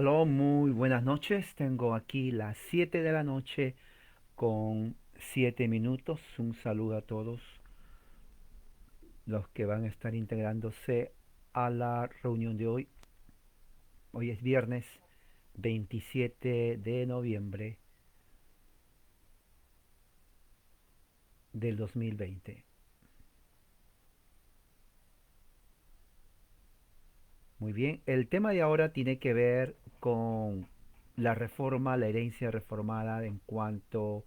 Aló, muy buenas noches. Tengo aquí las 7 de la noche con 7 minutos. Un saludo a todos los que van a estar integrándose a la reunión de hoy. Hoy es viernes 27 de noviembre del 2020. Muy bien, el tema de ahora tiene que ver con la reforma, la herencia reformada en cuanto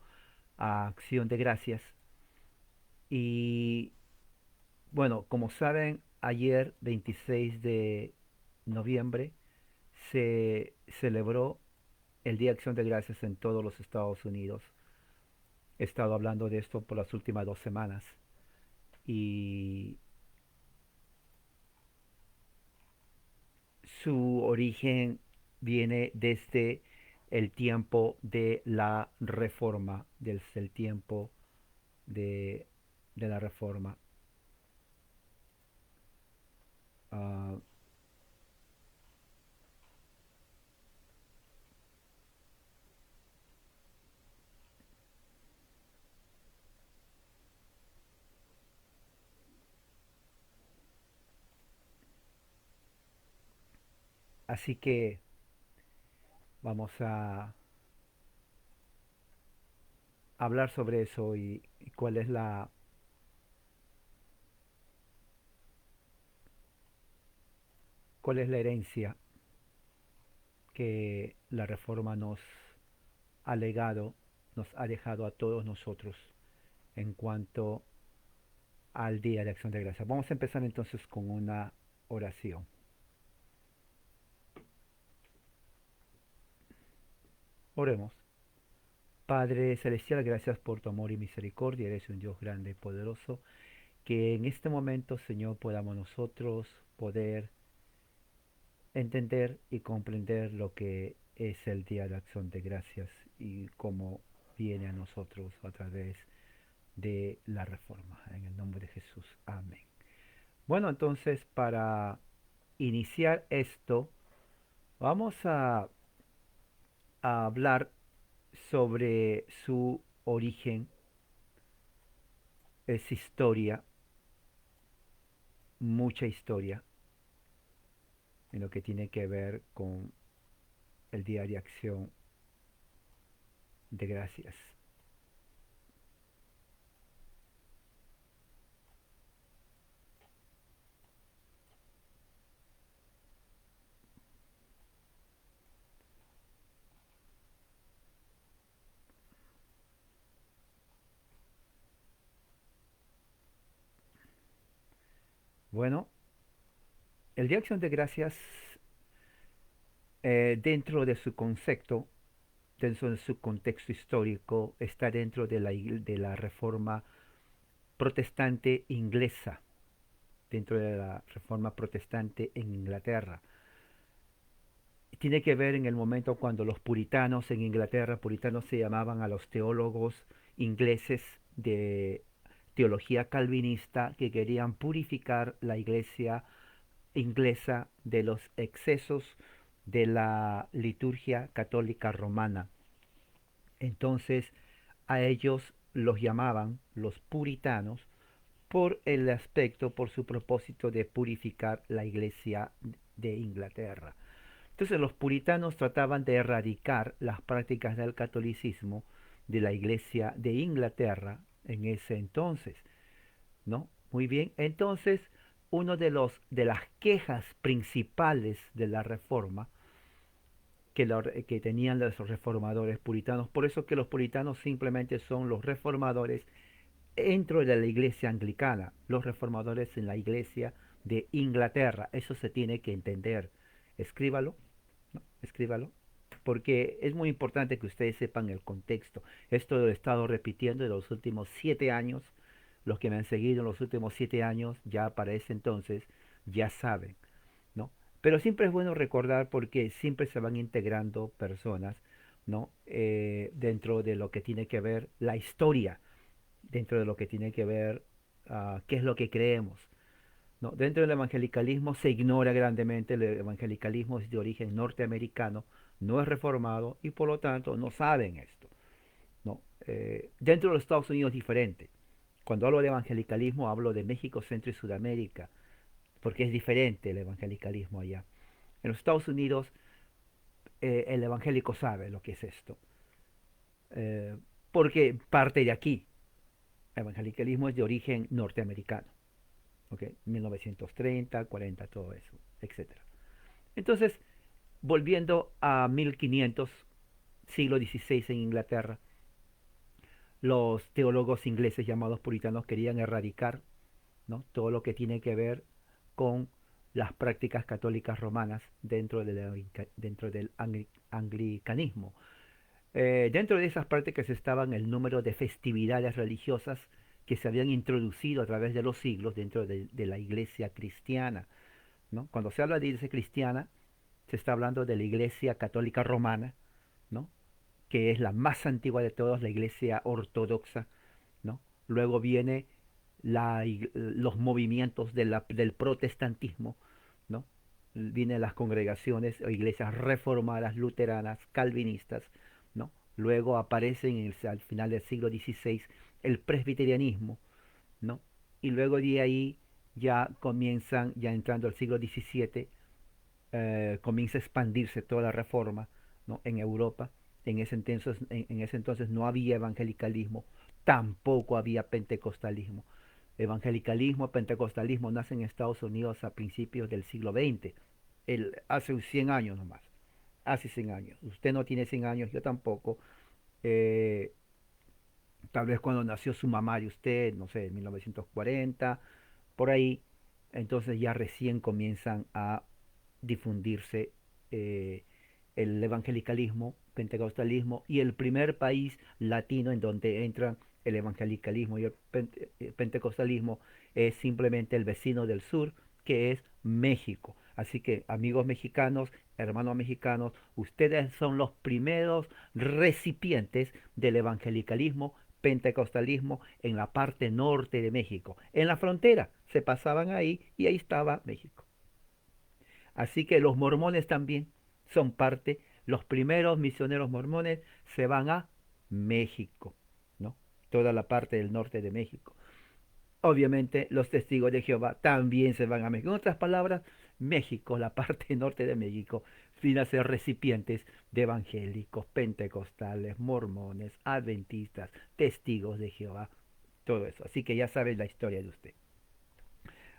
a acción de gracias. Y bueno, como saben, ayer 26 de noviembre se celebró el Día de Acción de Gracias en todos los Estados Unidos. He estado hablando de esto por las últimas 2 semanas y su origen viene desde el tiempo de la Reforma, desde el tiempo de, de la Reforma. Ah, así que vamos a hablar sobre eso y cuál es la herencia que la reforma nos ha legado, nos ha dejado a todos nosotros en cuanto al Día de Acción de Gracias. Vamos a empezar entonces con una oración. Oremos. Padre Celestial, gracias por tu amor y misericordia. Eres un Dios grande y poderoso. Que en este momento, Señor, podamos nosotros poder entender y comprender lo que es el Día de Acción de Gracias y cómo viene a nosotros a través de la reforma. En el nombre de Jesús. Amén. Bueno, entonces para iniciar esto, vamos a hablar sobre su origen, es historia, mucha historia, en lo que tiene que ver con el Día de Acción de Gracias. Bueno, el Día de Acción de Gracias, dentro de su concepto, dentro de su contexto histórico, está dentro de la reforma protestante inglesa, dentro de la reforma protestante en Inglaterra. Tiene que ver en el momento cuando los puritanos en Inglaterra, puritanos se llamaban a los teólogos ingleses de teología calvinista que querían purificar la iglesia inglesa de los excesos de la liturgia católica romana. Entonces a ellos los llamaban los puritanos por el aspecto, por su propósito de purificar la iglesia de Inglaterra. Entonces los puritanos trataban de erradicar las prácticas del catolicismo de la iglesia de Inglaterra en ese entonces, ¿no? Muy bien, entonces uno de las quejas principales de la reforma que tenían los reformadores puritanos, por eso que los puritanos simplemente son los reformadores dentro de la iglesia anglicana, los reformadores en la iglesia de Inglaterra, eso se tiene que entender. Escríbalo, ¿no? Escríbalo, porque es muy importante que ustedes sepan el contexto. Esto lo he estado repitiendo en los últimos 7 años. Los que me han seguido en los últimos 7 años, ya para ese entonces, ya saben, ¿no? Pero siempre es bueno recordar porque siempre se van integrando personas, ¿no? Dentro de lo que tiene que ver la historia, dentro de lo que tiene que ver qué es lo que creemos, ¿no? Dentro del evangelicalismo se ignora grandemente, el evangelicalismo es de origen norteamericano, no es reformado y por lo tanto no saben esto, ¿no? Dentro de los Estados Unidos es diferente. Cuando hablo de evangelicalismo hablo de México, Centro y Sudamérica, porque es diferente el evangelicalismo allá. En los Estados Unidos el evangélico sabe lo que es esto, eh, porque parte de aquí. El evangelicalismo es de origen norteamericano, ¿ok? 1930, 40, todo eso, etcétera. Entonces, volviendo a 1500, siglo XVI en Inglaterra, los teólogos ingleses llamados puritanos querían erradicar, ¿no?, todo lo que tiene que ver con las prácticas católicas romanas dentro del anglicanismo. Dentro de esas prácticas estaban el número de festividades religiosas que se habían introducido a través de los siglos dentro de la iglesia cristiana, ¿no? Cuando se habla de iglesia cristiana, se está hablando de la iglesia católica romana, ¿no?, que es la más antigua de todas, la iglesia ortodoxa, ¿no? Luego viene los movimientos del protestantismo, ¿no? Vienen las congregaciones o iglesias reformadas, luteranas, calvinistas, ¿no? Luego aparecen al final del siglo XVI el presbiterianismo, ¿no? Y luego de ahí ya comienzan, ya entrando al siglo XVII, comienza a expandirse toda la reforma, ¿no?, en Europa. En ese entonces no había evangelicalismo, tampoco había pentecostalismo. Evangelicalismo, pentecostalismo nacen en Estados Unidos a principios del siglo XX, hace 100 años nomás, hace 100 años. Usted no tiene 100 años, yo tampoco. Eh, Tal vez cuando nació su mamá de usted, no sé, en 1940, por ahí, entonces ya recién comienzan a difundirse eh, el evangelicalismo, pentecostalismo, y el primer país latino en donde entran el evangelicalismo y el pentecostalismo es simplemente el vecino del sur, que es México. Así que, amigos mexicanos, hermanos mexicanos, ustedes son los primeros recipientes del evangelicalismo, pentecostalismo en la parte norte de México. En la frontera se pasaban ahí y ahí estaba México. Así que los mormones también son parte, los primeros misioneros mormones se van a México, ¿no? Toda la parte del norte de México. Obviamente los testigos de Jehová también se van a México. En otras palabras, México, la parte norte de México, viene a ser recipientes de evangélicos, pentecostales, mormones, adventistas, testigos de Jehová, todo eso. Así que ya sabes la historia de usted.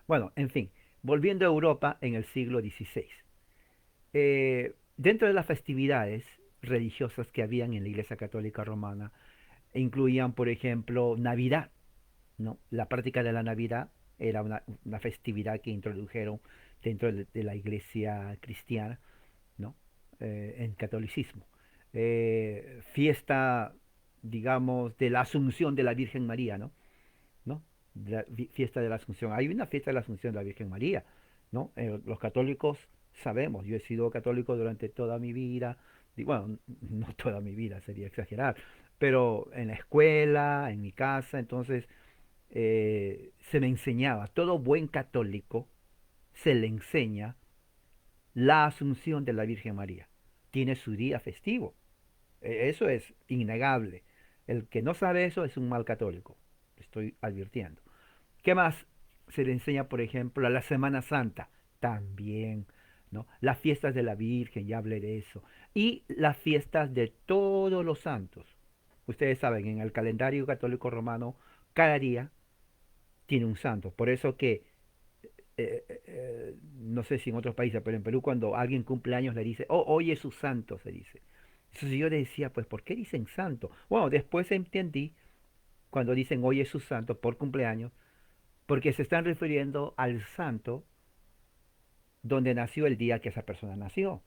Bueno, en fin, volviendo a Europa en el siglo XVI. Dentro de las festividades religiosas que habían en la Iglesia Católica Romana, incluían, por ejemplo, Navidad, ¿no? La práctica de la Navidad era una festividad que introdujeron dentro de la iglesia cristiana, ¿no? En catolicismo. Fiesta, digamos, de la Asunción de la Virgen María, ¿no? ¿No? Fiesta de la Asunción. Hay una fiesta de la Asunción de la Virgen María, ¿no? Los católicos sabemos, yo he sido católico durante toda mi vida, y bueno, no toda mi vida, sería exagerar, pero en la escuela, en mi casa, entonces se me enseñaba, todo buen católico se le enseña la Asunción de la Virgen María. Tiene su día festivo. Eso es innegable. El que no sabe eso es un mal católico. Estoy advirtiendo. ¿Qué más se le enseña, por ejemplo, a la Semana Santa? También, ¿no? Las fiestas de la Virgen, ya hablé de eso. Y las fiestas de todos los santos. Ustedes saben, en el calendario católico romano, cada día tiene un santo. Por eso que, no sé si en otros países, pero en Perú cuando alguien cumple años le dice, oh, hoy es su santo, se dice. Entonces yo le decía, pues, ¿por qué dicen santo? Bueno, después entendí cuando dicen hoy es su santo por cumpleaños, porque se están refiriendo al santo donde nació el día que esa persona nació.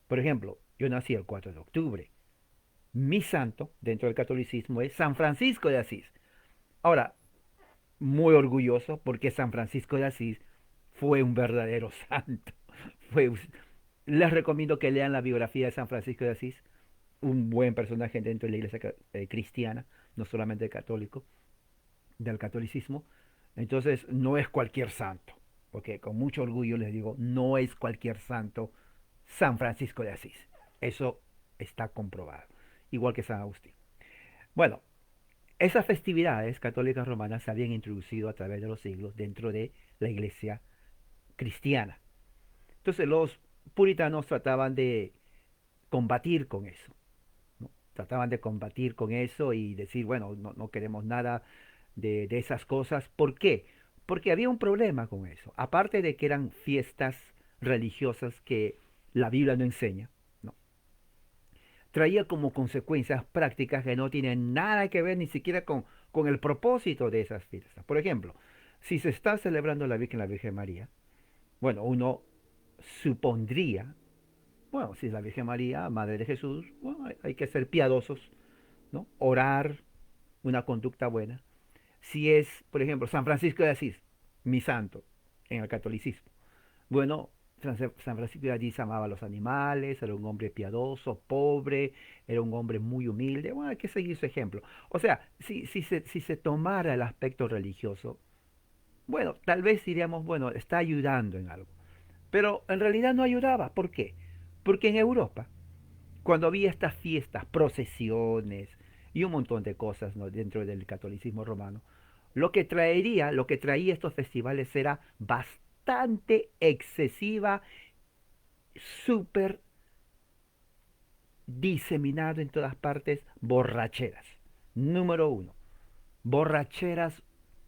Por ejemplo, yo nací el 4 de octubre. Mi santo dentro del catolicismo es San Francisco de Asís. Ahora, muy orgulloso porque San Francisco de Asís fue un verdadero santo. Fue, les recomiendo que lean la biografía de San Francisco de Asís, un buen personaje dentro de la iglesia cristiana, no solamente católico, del catolicismo. Entonces, no es cualquier santo. porque con mucho orgullo les digo, no es cualquier santo San Francisco de Asís. Eso está comprobado, igual que San Agustín. Bueno, esas festividades católicas romanas se habían introducido a través de los siglos dentro de la iglesia cristiana. Entonces los puritanos trataban de combatir con eso, ¿no? Trataban de combatir con eso y decir, bueno, no queremos nada de esas cosas. ¿Por qué? Porque había un problema con eso. Aparte de que eran fiestas religiosas que la Biblia no enseña, ¿no? Traía como consecuencias prácticas que no tienen nada que ver ni siquiera con el propósito de esas fiestas. Por ejemplo, si se está celebrando la Virgen María, bueno, uno supondría, bueno, si es la Virgen María, Madre de Jesús, bueno, hay que ser piadosos, ¿no? Orar, una conducta buena. Si es, por ejemplo, San Francisco de Asís, mi santo, en el catolicismo. Bueno, San Francisco de Asís amaba a los animales, era un hombre piadoso, pobre, era un hombre muy humilde. Bueno, hay que seguir su ejemplo. O sea, si se tomara el aspecto religioso, bueno, tal vez diríamos, bueno, está ayudando en algo. Pero en realidad no ayudaba. ¿Por qué? Porque en Europa, cuando había estas fiestas, procesiones y un montón de cosas, ¿no?, dentro del catolicismo romano, lo que traía estos festivales era bastante excesiva, súper diseminado en todas partes, borracheras. Número uno, borracheras,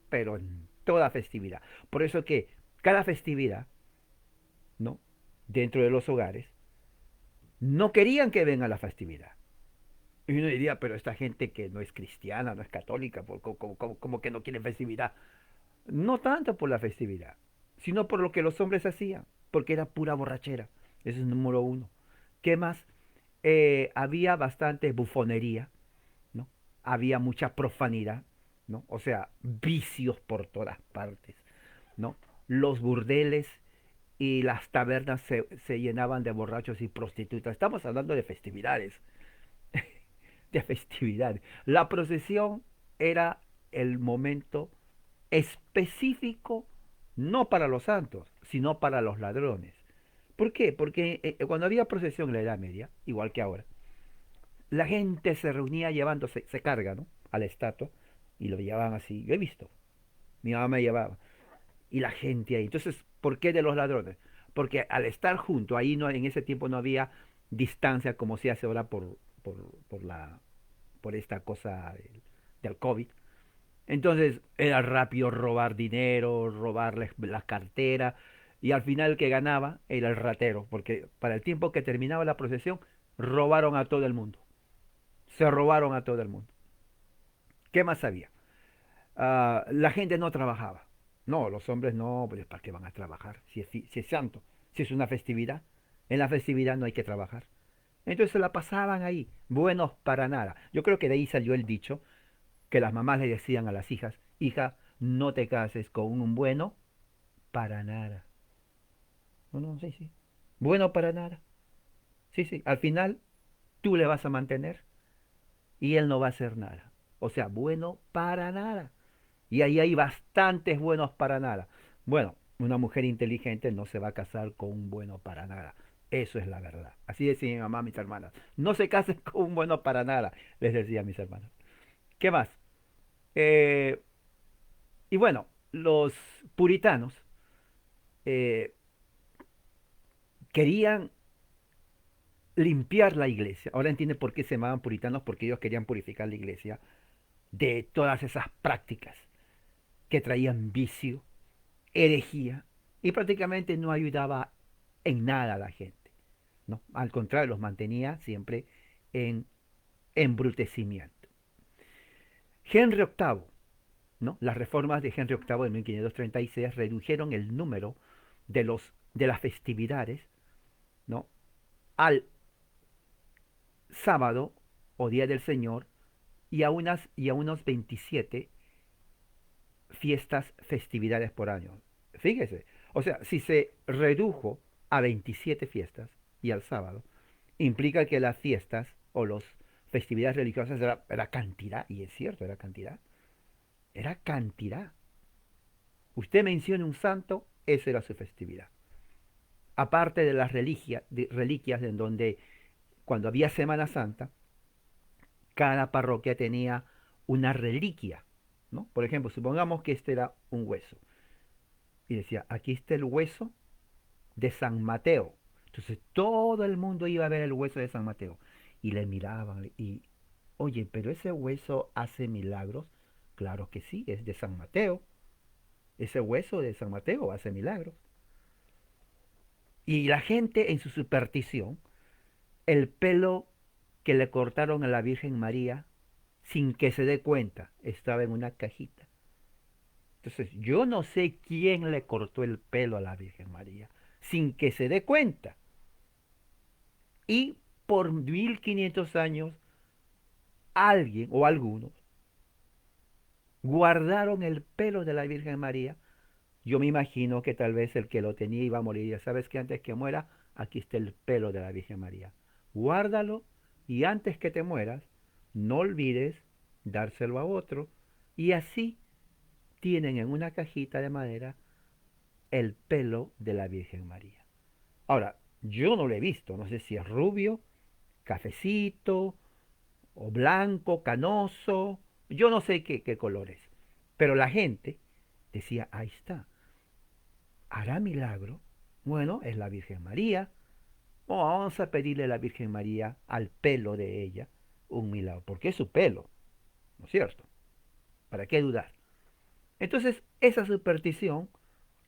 pero en toda festividad. Por eso que cada festividad, ¿no?, dentro de los hogares, no querían que venga la festividad. Y uno diría, pero esta gente que no es cristiana, no es católica, como que no quiere festividad. No tanto por la festividad, sino por lo que los hombres hacían, porque era pura borrachera. Ese es el número uno. ¿Qué más? Había bastante bufonería, ¿no? Había mucha profanidad, ¿no? O sea, vicios por todas partes, ¿no? Los burdeles y las tabernas se llenaban de borrachos y prostitutas. Estamos hablando de festividades, de festividades. La procesión era el momento específico no para los santos, sino para los ladrones. ¿Por qué? Porque cuando había procesión en la Edad Media, igual que ahora, la gente se reunía llevándose, se carga, ¿no?, a la estatua y lo llevaban así. Yo he visto, mi mamá me llevaba y la gente ahí. Entonces, ¿por qué de los ladrones? Porque al estar junto, ahí no, en ese tiempo no había distancia como se hace ahora por, por la, por esta cosa del COVID. Entonces era rápido robar dinero, robarles la cartera y al final el que ganaba era el ratero, porque para el tiempo que terminaba la procesión robaron a todo el mundo, se robaron a todo el mundo. ¿Qué más había? La gente no trabajaba. No, los hombres no, pues ¿para qué van a trabajar? Si es santo, si es una festividad, en la festividad no hay que trabajar. Entonces se la pasaban ahí, buenos para nada. Yo creo que de ahí salió el dicho que las mamás le decían a las hijas, hija, no te cases con un bueno para nada. No, no, sí, sí. Bueno para nada. Sí, sí. Al final tú le vas a mantener y él no va a hacer nada. O sea, bueno para nada. Y ahí hay bastantes buenos para nada. Bueno, una mujer inteligente no se va a casar con un bueno para nada. Eso es la verdad. Así decía mi mamá a mis hermanas. No se casen con un bueno para nada, les decía a mis hermanas. ¿Qué más? Eh, y bueno, los puritanos eh, querían limpiar la iglesia. Ahora entiende por qué se llamaban puritanos, porque ellos querían purificar la iglesia de todas esas prácticas que traían vicio, herejía, y prácticamente no ayudaba en nada a la gente, ¿no? Al contrario, los mantenía siempre en embrutecimiento. Henry VIII, ¿no? Las reformas de Henry VIII de 1536 redujeron el número de las festividades, ¿no?, al sábado o día del Señor y a unos 27 fiestas, festividades por año. Fíjese, o sea, si se redujo a 27 fiestas y al sábado, implica que las fiestas o las festividades religiosas era cantidad, y es cierto, era cantidad. Era cantidad. Usted menciona un santo Esa era su festividad. Aparte de las reliquias en donde cuando había Semana Santa, cada parroquia tenía una reliquia, ¿no? Por ejemplo, supongamos que este era un hueso y decía, aquí está el hueso de San Mateo. Entonces todo el mundo iba a ver el hueso de San Mateo y le miraban y, oye, pero ese hueso hace milagros. Claro que sí, es de San Mateo. Ese hueso de San Mateo hace milagros. Y la gente en su superstición, el pelo que le cortaron a la Virgen María, sin que se dé cuenta, estaba en una cajita. Entonces, yo no sé quién le cortó el pelo a la Virgen María, sin que se dé cuenta. Y por 1500 años, alguien o algunos guardaron el pelo de la Virgen María. Yo me imagino que tal vez el que lo tenía iba a morir. Ya sabes que antes que muera, aquí está el pelo de la Virgen María. Guárdalo y antes que te mueras, no olvides dárselo a otro. Y así tienen en una cajita de madera el pelo de la Virgen María. Ahora, yo no lo he visto, no sé si es rubio, cafecito, o blanco, canoso, yo no sé qué color es. Pero la gente decía, ahí está, hará milagro. Bueno, es la Virgen María. Oh, vamos a pedirle a la Virgen María al pelo de ella un milagro, porque es su pelo, ¿no es cierto? ¿Para qué dudar? Entonces, esa superstición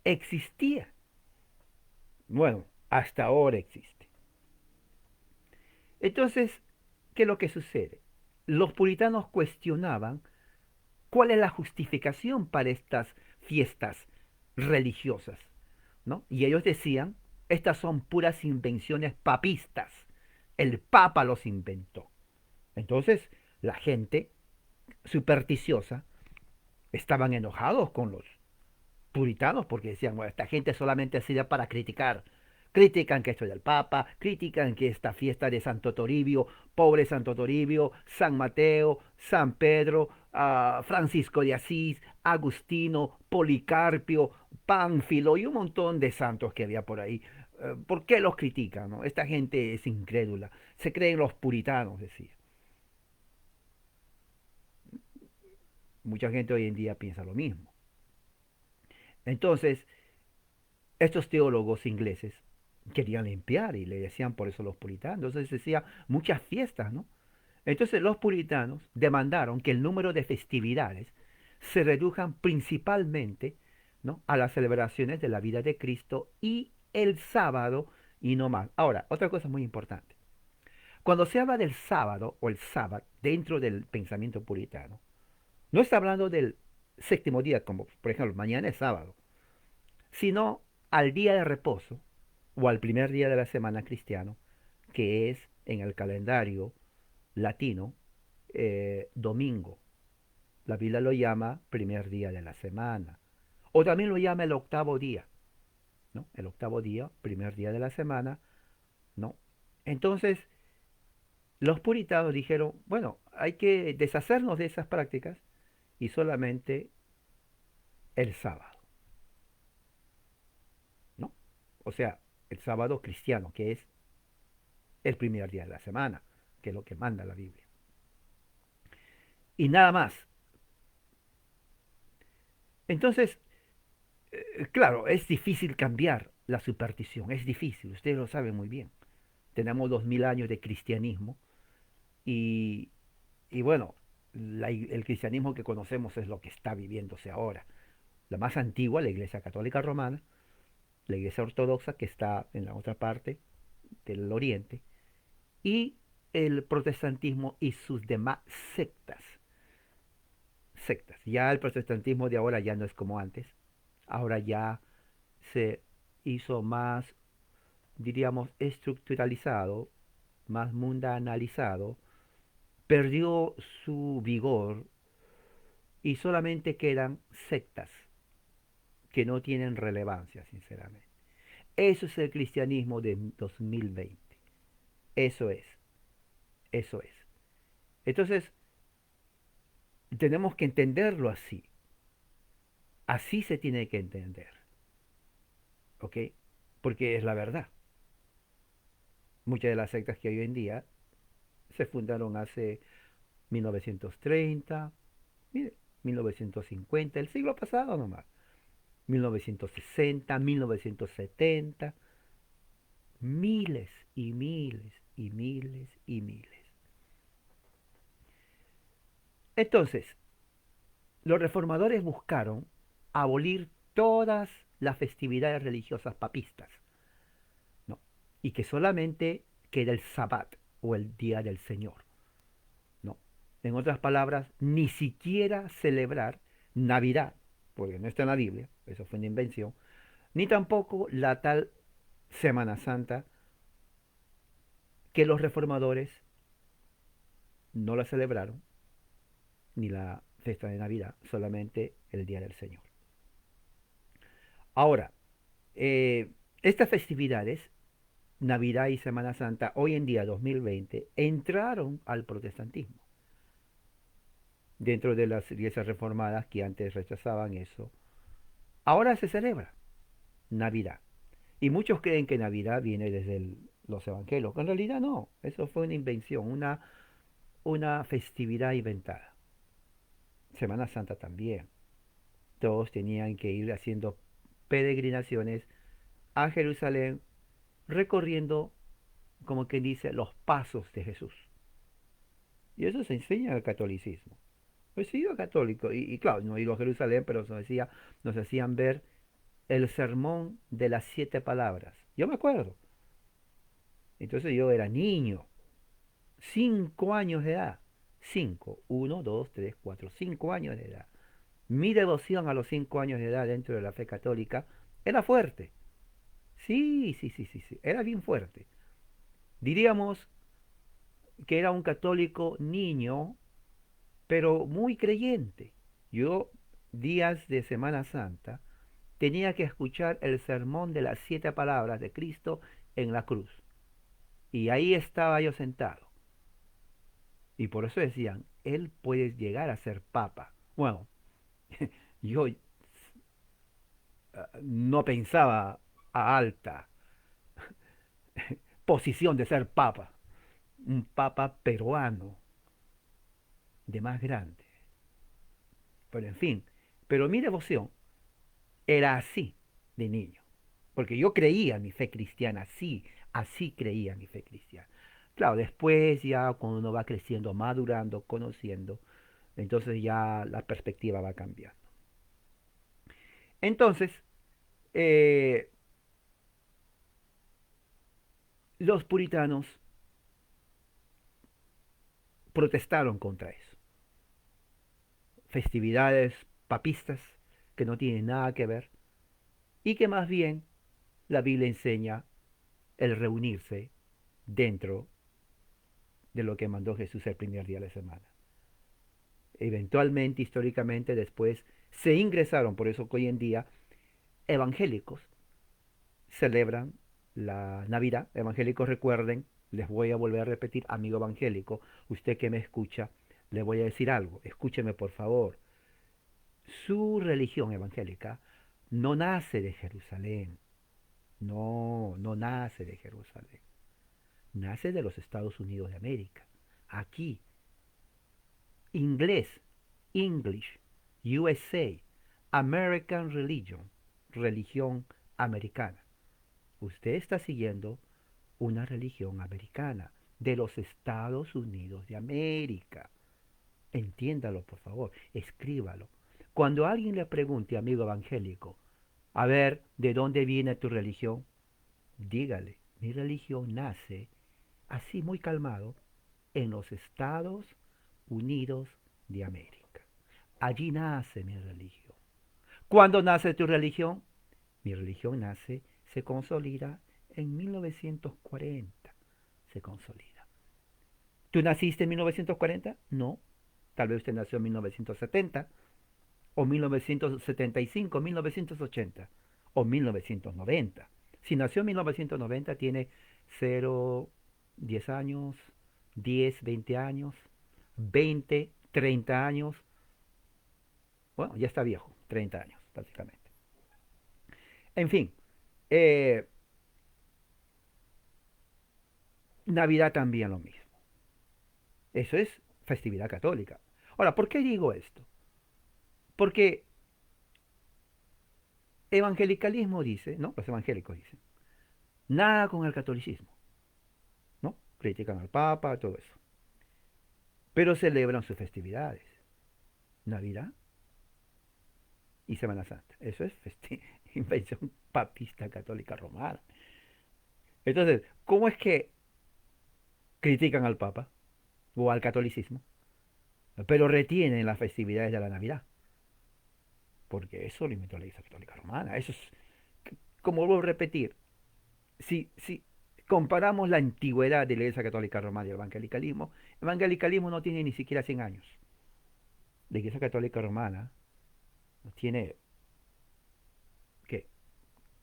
existía. Bueno, hasta ahora existe. Entonces, ¿qué es lo que sucede? Los puritanos cuestionaban cuál es la justificación para estas fiestas religiosas, ¿no? Y ellos decían, estas son puras invenciones papistas. El Papa los inventó. Entonces, la gente supersticiosa estaban enojados con los puritanos porque decían, bueno, esta gente solamente sirve para criticar. Critican que esto es del Papa, critican que esta fiesta de Santo Toribio, pobre Santo Toribio, San Mateo, San Pedro, Francisco de Asís, Agustino, Policarpio, Pánfilo y un montón de santos que había por ahí. ¿Por qué los critican? ¿No? Esta gente es incrédula, se creen los puritanos, decía. Mucha gente hoy en día piensa lo mismo. Entonces, estos teólogos ingleses querían limpiar y le decían por eso los puritanos. Entonces decía muchas fiestas, ¿no? Entonces los puritanos demandaron que el número de festividades se redujan principalmente, ¿no?, a las celebraciones de la vida de Cristo y el sábado y no más. Ahora, otra cosa muy importante. Cuando se habla del sábado o el sábado dentro del pensamiento puritano, no está hablando del séptimo día, como por ejemplo mañana es sábado, sino al día de reposo o al primer día de la semana cristiano, que es en el calendario latino domingo. La Biblia lo llama primer día de la semana. O también lo llama el octavo día, ¿no? El octavo día, primer día de la semana, ¿no? Entonces, los puritanos dijeron, bueno, hay que deshacernos de esas prácticas y solamente el sábado, ¿no? O sea, el sábado cristiano, que es el primer día de la semana, que es lo que manda la Biblia. Y nada más. Entonces, claro, es difícil cambiar la superstición, es difícil, ustedes lo saben muy bien. Tenemos 2000 años de cristianismo y, y bueno, el cristianismo que conocemos es lo que está viviéndose ahora. La más antigua, la Iglesia Católica Romana, la Iglesia Ortodoxa, que está en la otra parte del Oriente, y el protestantismo y sus demás sectas. Sectas. Ya el protestantismo de ahora ya no es como antes. Ahora ya se hizo más, diríamos, estructuralizado, más mundanalizado, perdió su vigor y solamente quedan sectas que no tienen relevancia, sinceramente. Eso es el cristianismo de 2020. Eso es, eso es. Entonces, tenemos que entenderlo así. Así se tiene que entender. ¿ok? Porque es la verdad. Muchas de las sectas que hay hoy en día se fundaron hace 1930, mire, 1950, el siglo pasado nomás, 1960, 1970, miles y miles y miles y miles. Entonces, los reformadores buscaron abolir todas las festividades religiosas papistas, ¿no? Y que solamente queda el Sabbat o el Día del Señor, ¿no? En otras palabras, ni siquiera celebrar Navidad, porque no está en la Biblia, eso fue una invención, ni tampoco la tal Semana Santa que los reformadores no la celebraron, ni la fiesta de Navidad, solamente el Día del Señor. Ahora, eh, estas festividades, Navidad y Semana Santa, hoy en día 2020, entraron al protestantismo. Dentro de las iglesias reformadas que antes rechazaban eso, ahora se celebra Navidad. Y muchos creen que Navidad viene desde los evangelios. En realidad no, eso fue una invención, una festividad inventada. Semana Santa también. Todos tenían que ir haciendo peregrinaciones a Jerusalén, recorriendo, como quien dice, los pasos de Jesús. Y eso se enseña en el catolicismo. Pues sí, yo católico, y claro, no he ido a Jerusalén, pero nos hacían ver el sermón de las 7 palabras. Yo me acuerdo. Entonces yo era niño, 5 años de edad. 5, 1, 2, 3, 4, 5 años de edad. Mi devoción a los 5 años de edad dentro de la fe católica era fuerte. Sí, sí, sí, sí, sí, era bien fuerte. Diríamos que era un católico niño, pero muy creyente. Yo, días de Semana Santa, tenía que escuchar el sermón de las 7 palabras de Cristo en la cruz. Y ahí estaba yo sentado. Y por eso decían, él puede llegar a ser papa. Bueno, yo no pensaba a alta posición de ser papa. Un papa peruano, de más grande. Pero en fin, pero mi devoción era así de niño. Porque yo creía en mi fe cristiana, sí, así creía en mi fe cristiana. Claro, después ya cuando uno va creciendo, madurando, conociendo, entonces ya la perspectiva va cambiando. Entonces, eh, los puritanos protestaron contra eso. Festividades papistas que no tienen nada que ver y que más bien la Biblia enseña el reunirse dentro de lo que mandó Jesús el primer día de la semana. Eventualmente, históricamente, después se ingresaron, por eso que hoy en día evangélicos celebran la Navidad. Evangélicos, recuerden, les voy a volver a repetir, amigo evangélico, usted que me escucha, le voy a decir algo, escúcheme por favor. Su religión evangélica no nace de Jerusalén, no, no nace de Jerusalén, nace de los Estados Unidos de América. Aquí, inglés, English, USA, American Religion, religión americana. Usted está siguiendo una religión americana de los Estados Unidos de América. Entiéndalo, por favor, escríbalo. Cuando alguien le pregunte, amigo evangélico, a ver, ¿de dónde viene tu religión? Dígale, mi religión nace, así muy calmado, en los Estados Unidos de América. Allí nace mi religión. ¿Cuándo nace tu religión? Mi religión nace, se consolida en 1940. Se consolida. ¿Tú naciste en 1940? No. Tal vez usted nació en 1970, o 1975, 1980, o 1990. Si nació en 1990, tiene 0, 10 años, 10, 20 años, 20, 30 años. Bueno, ya está viejo, 30 años, básicamente. En fin, Eh, Navidad también lo mismo. Eso es festividad católica. Ahora, ¿por qué digo esto? Porque evangelicalismo dice, ¿no? Los evangélicos dicen, nada con el catolicismo, ¿no? Critican al Papa, todo eso. Pero celebran sus festividades. Navidad y Semana Santa. Eso es invención papista católica romana. Entonces, ¿cómo es que critican al Papa o al catolicismo, pero retienen las festividades de la Navidad? Porque eso lo inventó la Iglesia Católica Romana. Eso es, como vuelvo a repetir, si comparamos la antigüedad de la Iglesia Católica Romana y el evangelicalismo no tiene ni siquiera 100 años. La Iglesia Católica Romana tiene, ¿qué?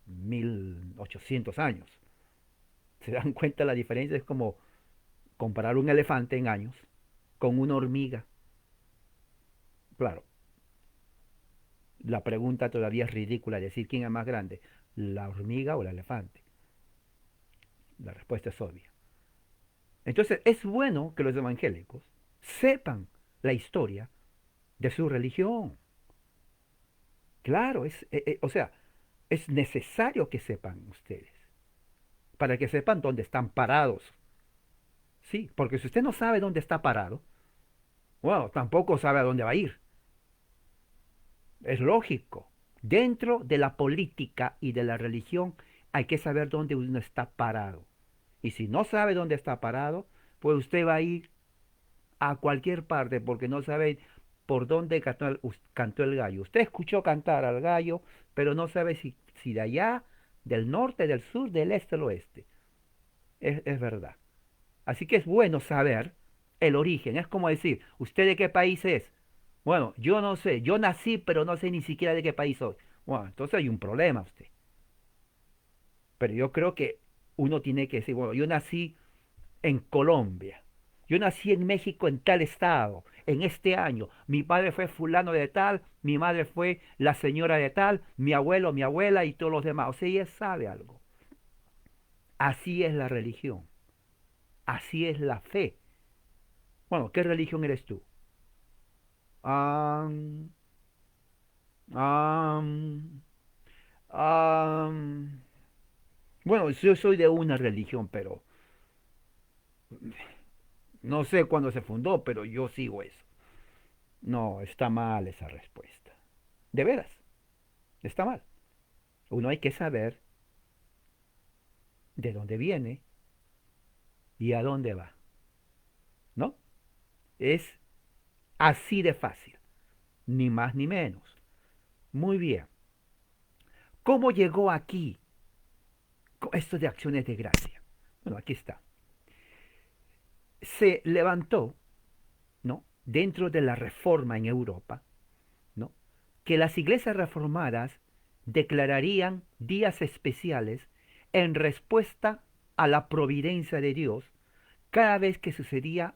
1800 años. ¿Se dan cuenta la diferencia? Es como comparar un elefante en años con una hormiga. Claro, la pregunta todavía es ridícula, decir quién es más grande, la hormiga o el elefante. La respuesta es obvia. Entonces, es bueno que los evangélicos sepan la historia de su religión. Claro, o sea, es necesario que sepan ustedes, para que sepan dónde están parados. Sí, porque si usted no sabe dónde está parado, bueno, tampoco sabe a dónde va a ir. Es lógico. Dentro de la política y de la religión hay que saber dónde uno está parado. Y si no sabe dónde está parado, pues usted va a ir a cualquier parte porque no sabe por dónde cantó el gallo. Usted escuchó cantar al gallo, pero no sabe si de allá, del norte, del sur, del este, del oeste. Es verdad. Así que es bueno saber el origen. Es como decir, ¿usted de qué país es? Bueno, yo no sé. Yo nací, pero no sé ni siquiera de qué país soy. Bueno, entonces hay un problema usted. Pero yo creo que uno tiene que decir, bueno, yo nací en Colombia. Yo nací en México en tal estado, en este año. Mi padre fue fulano de tal, mi madre fue la señora de tal, mi abuelo, mi abuela y todos los demás. O sea, ella sabe algo. Así es la religión. Así es la fe. Bueno, ¿qué religión eres tú? Am, am, am. Bueno, yo soy de una religión, pero no sé cuándo se fundó, pero yo sigo eso. No, está mal esa respuesta. De veras, está mal. Uno hay que saber de dónde viene y a dónde va, ¿no? Es así de fácil, ni más ni menos. Muy bien. ¿Cómo llegó aquí esto de acciones de gracia? Bueno, aquí está. Se levantó, ¿no? Dentro de la reforma en Europa, ¿no? Que las iglesias reformadas declararían días especiales en respuesta a la providencia de Dios cada vez que sucedía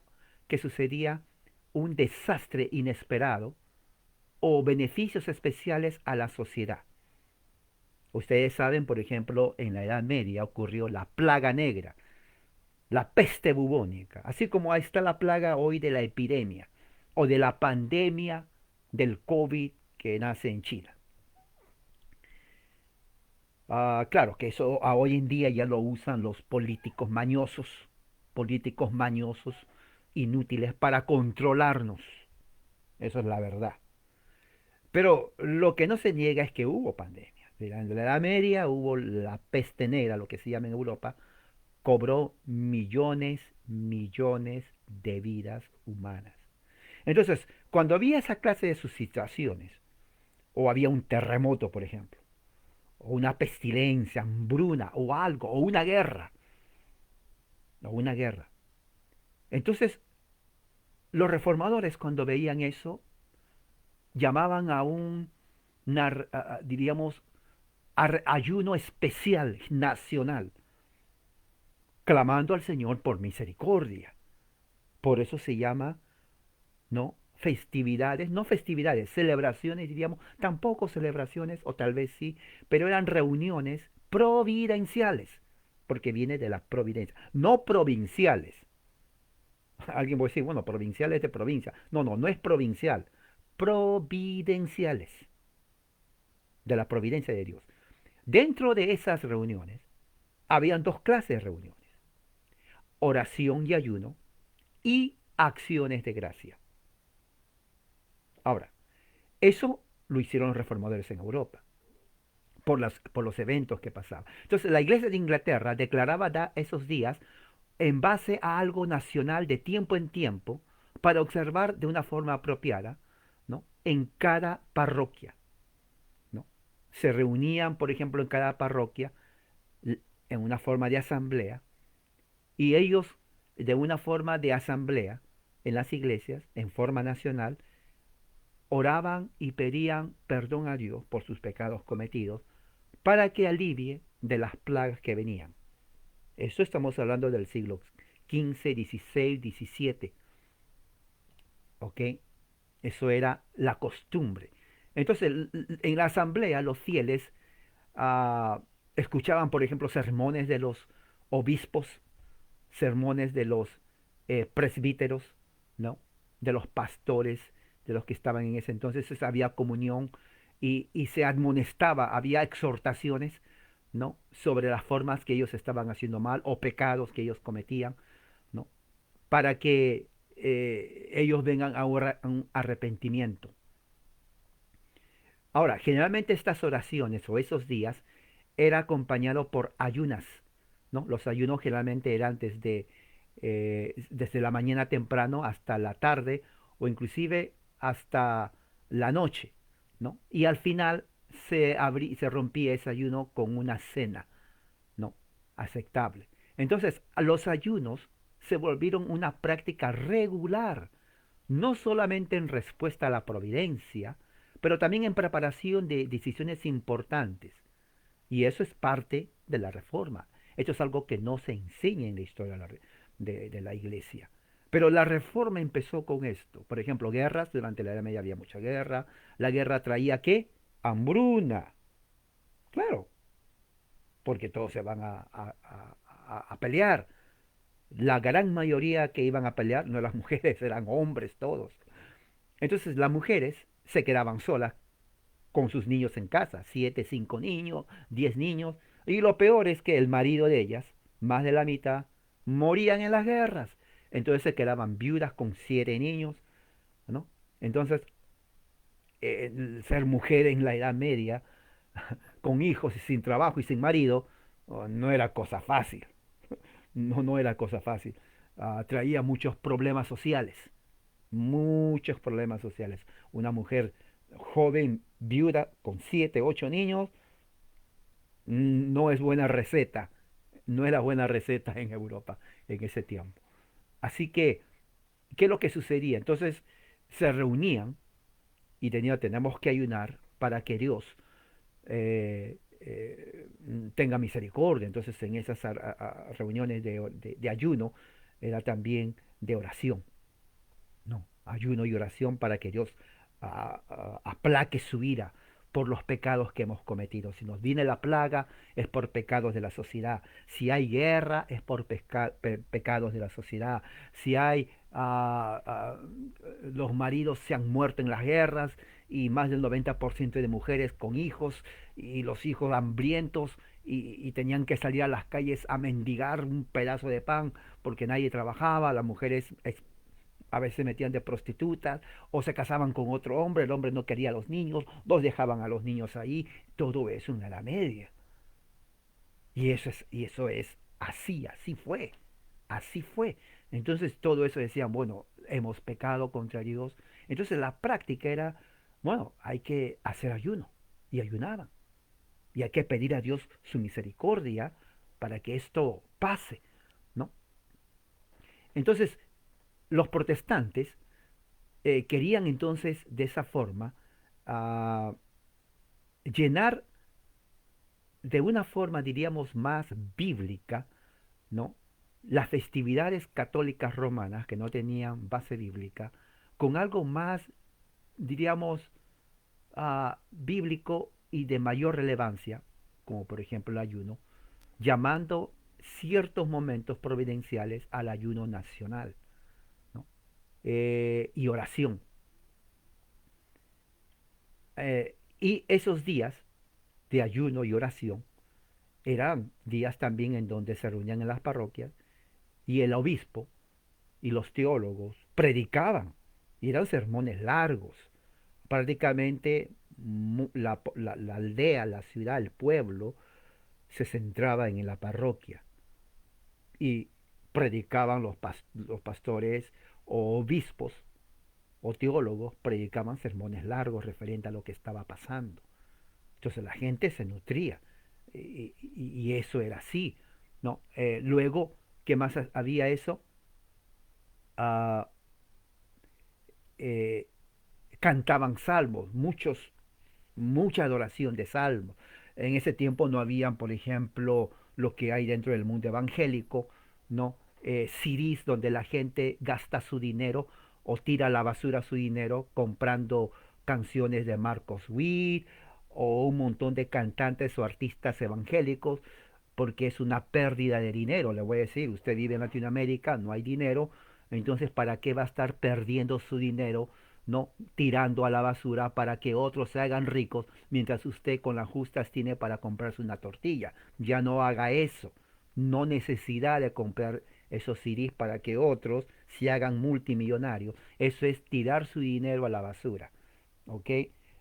un desastre inesperado o beneficios especiales a la sociedad. Ustedes saben, por ejemplo, en la Edad Media ocurrió la plaga negra, la peste bubónica, así como ahí está la plaga hoy de la epidemia o de la pandemia del COVID que nace en China. Claro que eso hoy en día ya lo usan los políticos mañosos, inútiles para controlarnos. Eso es la verdad. Pero lo que no se niega es que hubo pandemia. En la Edad Media hubo la peste negra, lo que se llama en Europa, cobró millones, millones de vidas humanas. Entonces, cuando había esa clase de situaciones, o había un terremoto, por ejemplo, o una pestilencia, hambruna, o algo, o una guerra. Entonces, los reformadores cuando veían eso, llamaban a un, diríamos, ayuno especial, nacional, clamando al Señor por misericordia. Por eso se llama, ¿no? festividades, no festividades, celebraciones, diríamos, tampoco celebraciones, o tal vez sí, pero eran reuniones providenciales, porque viene de la providencia, no provinciales. Alguien puede decir, bueno, provinciales de provincia. No, no, no es provincial, providenciales, de la providencia de Dios. Dentro de esas reuniones, habían dos clases de reuniones, oración y ayuno y acciones de gracia. Ahora, eso lo hicieron los reformadores en Europa, por los eventos que pasaban. Entonces, la iglesia de Inglaterra declaraba esos días en base a algo nacional de tiempo en tiempo para observar de una forma apropiada, ¿no? En cada parroquia, ¿no? Se reunían, por ejemplo, en cada parroquia en una forma de asamblea y ellos, de una forma de asamblea en las iglesias, en forma nacional, oraban y pedían perdón a Dios por sus pecados cometidos para que alivie de las plagas que venían. Eso estamos hablando del siglo XV, XVI, XVII, ¿ok? Eso era la costumbre. Entonces, en la asamblea los fieles ah, escuchaban, por ejemplo, sermones de los obispos, sermones de los presbíteros, ¿no? De los pastores, de los que estaban en ese entonces. Había comunión y se admonestaba, había exhortaciones, ¿no? Sobre las formas que ellos estaban haciendo mal o pecados que ellos cometían, ¿no? Para que ellos vengan a un arrepentimiento. Ahora, generalmente estas oraciones o esos días era acompañado por ayunas, ¿no? Los ayunos generalmente eran desde la mañana temprano hasta la tarde o inclusive hasta la noche, ¿no? Y al final se rompía ese ayuno con una cena, ¿no? Aceptable. Entonces, los ayunos se volvieron una práctica regular, no solamente en respuesta a la providencia, pero también en preparación de decisiones importantes. Y eso es parte de la reforma. Esto es algo que no se enseña en la historia de la iglesia. Pero la reforma empezó con esto. Por ejemplo, guerras, durante la Edad Media había mucha guerra. La guerra traía ¿qué? Hambruna. Claro, porque todos se van a pelear. La gran mayoría que iban a pelear no eran mujeres, eran hombres todos. Entonces las mujeres se quedaban solas con sus niños en casa, 7, 5 niños, 10 niños, y lo peor es que el marido de ellas, más de la mitad, morían en las guerras. Entonces se quedaban viudas con 7 niños, ¿no? Entonces, ser mujer en la Edad Media, con hijos y sin trabajo y sin marido, oh, no era cosa fácil. No, no era cosa fácil. Traía muchos problemas sociales, muchos problemas sociales. Una mujer joven, viuda, con 7, 8 niños, no es buena receta, no era buena receta en Europa en ese tiempo. Así que, ¿qué es lo que sucedía? Entonces se reunían y tenemos que ayunar para que Dios tenga misericordia. Entonces en esas reuniones de ayuno era también de oración, ¿no? Ayuno y oración para que Dios aplaque su ira por los pecados que hemos cometido. Si nos viene la plaga, es por pecados de la sociedad. Si hay guerra, es por pecados de la sociedad. Si hay los maridos se han muerto en las guerras y más del 90% de mujeres con hijos y los hijos hambrientos y tenían que salir a las calles a mendigar un pedazo de pan porque nadie trabajaba, las mujeres a veces se metían de prostitutas o se casaban con otro hombre, el hombre no quería a los niños, los dejaban a los niños ahí, todo eso en la Edad Media. Y eso es así, así fue. Entonces todo eso decían, bueno, hemos pecado contra Dios. Entonces la práctica era, bueno, hay que hacer ayuno y ayunaban. Y hay que pedir a Dios su misericordia para que esto pase, ¿no? Entonces, los protestantes querían entonces de esa forma ah, llenar de una forma, diríamos, más bíblica, ¿no? Las festividades católicas romanas que no tenían base bíblica con algo más, diríamos, bíblico y de mayor relevancia, como por ejemplo el ayuno, llamando ciertos momentos providenciales al ayuno nacional, ¿no? Y oración. Y esos días de ayuno y oración eran días también en donde se reunían en las parroquias y el obispo y los teólogos predicaban, y eran sermones largos. Prácticamente la aldea, la ciudad, el pueblo se centraba en la parroquia y predicaban los pastores o obispos o teólogos, predicaban sermones largos referente a lo que estaba pasando. Entonces la gente se nutría y eso era así, ¿no? Luego, ¿qué más había eso? Ah, eh, Cantaban salmos, mucha adoración de salmos. En ese tiempo no habían, por ejemplo, lo que hay dentro del mundo evangélico, ¿no? CDs donde la gente gasta su dinero o tira a la basura su dinero comprando canciones de Marcos Witt o un montón de cantantes o artistas evangélicos, porque es una pérdida de dinero. Le voy a decir, usted vive en Latinoamérica, no hay dinero, entonces ¿para qué va a estar perdiendo su dinero, no tirando a la basura para que otros se hagan ricos mientras usted con las justas tiene para comprarse una tortilla? Ya no haga eso. No necesidad de comprar esos CDs para que otros se hagan multimillonarios. Eso es tirar su dinero a la basura. ¿Ok?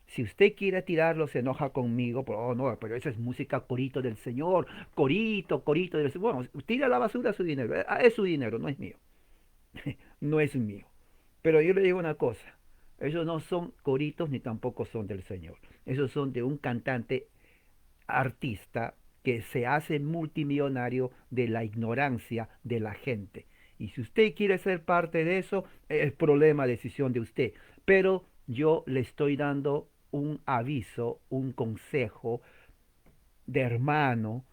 Si usted quiere tirarlo, se enoja conmigo, pero, oh no, pero eso es música corito del Señor, corito, corito del Señor. Bueno, tira a la basura su dinero, es su dinero, no es mío, no es mío. Pero yo le digo una cosa, esos no son coritos ni tampoco son del Señor. Esos son de un cantante artista que se hace multimillonario de la ignorancia de la gente. Y si usted quiere ser parte de eso, es problema, decisión de usted. Pero yo le estoy dando un aviso, un consejo de hermano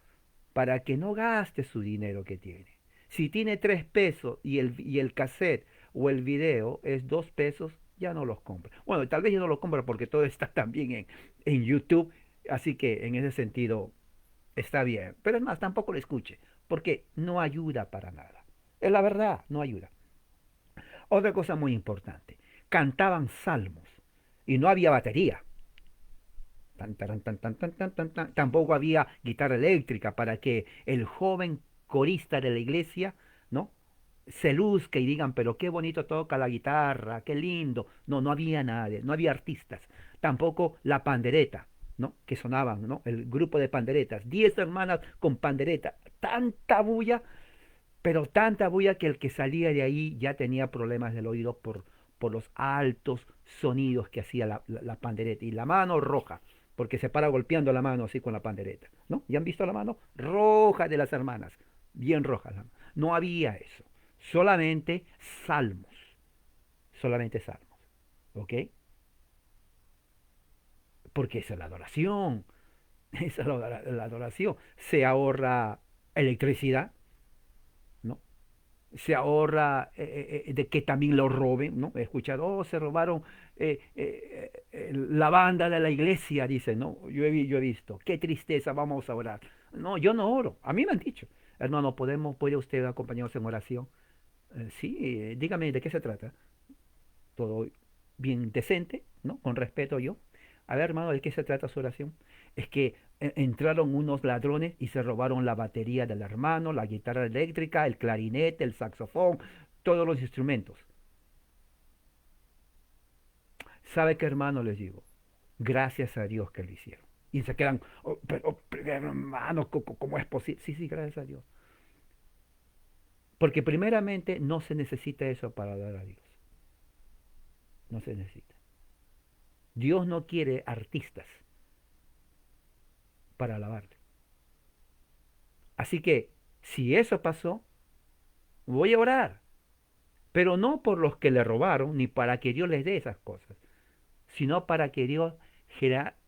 para que no gaste su dinero que tiene. Si tiene 3 pesos y el cassette o el video es 2 pesos, ya no los compra. Bueno, tal vez ya no los compra porque todo está también en YouTube, así que en ese sentido está bien. Pero es más, tampoco lo escuche, porque no ayuda para nada. Es la verdad, no ayuda. Otra cosa muy importante, cantaban salmos y no había batería. Tan, taran, tan, tan, tan, tan, tan, tan. Tampoco había guitarra eléctrica para que el joven corista de la iglesia, ¿no? Se luzca y digan, pero qué bonito toca la guitarra, qué lindo. No, no había nadie, no había artistas. Tampoco la pandereta, ¿no? Que sonaban, ¿no? El grupo de panderetas. 10 hermanas con pandereta. Tanta bulla, pero tanta bulla que el que salía de ahí ya tenía problemas del oído por los altos sonidos que hacía la pandereta. Y la mano roja, porque se para golpeando la mano así con la pandereta, ¿no? ¿Ya han visto la mano? Roja de las hermanas, bien roja. No había eso, solamente salmos, solamente salmos, ¿ok? Porque esa es la adoración, esa es la adoración. Se ahorra electricidad, ¿no? Se ahorra de que también lo roben, ¿no? He escuchado, oh, se robaron la banda de la iglesia, dice, ¿no? Yo he visto, qué tristeza, vamos a orar. No, yo no oro, a mí me han dicho, hermano, ¿puede usted acompañarnos en oración? Sí, dígame, ¿de qué se trata? Todo bien decente, ¿no? Con respeto yo. A ver, hermano, ¿de qué se trata su oración? Es que entraron unos ladrones y se robaron la batería del hermano, la guitarra eléctrica, el clarinete, el saxofón, todos los instrumentos. ¿Sabe qué, hermano? Les digo, gracias a Dios que lo hicieron. Y se quedan, "Oh, pero, hermano, ¿cómo es posible? Sí, sí, gracias a Dios. Porque primeramente no se necesita eso para dar a Dios. No se necesita. Dios no quiere artistas para alabarle. Así que, si eso pasó, voy a orar. Pero no por los que le robaron, ni para que Dios les dé esas cosas, sino para que Dios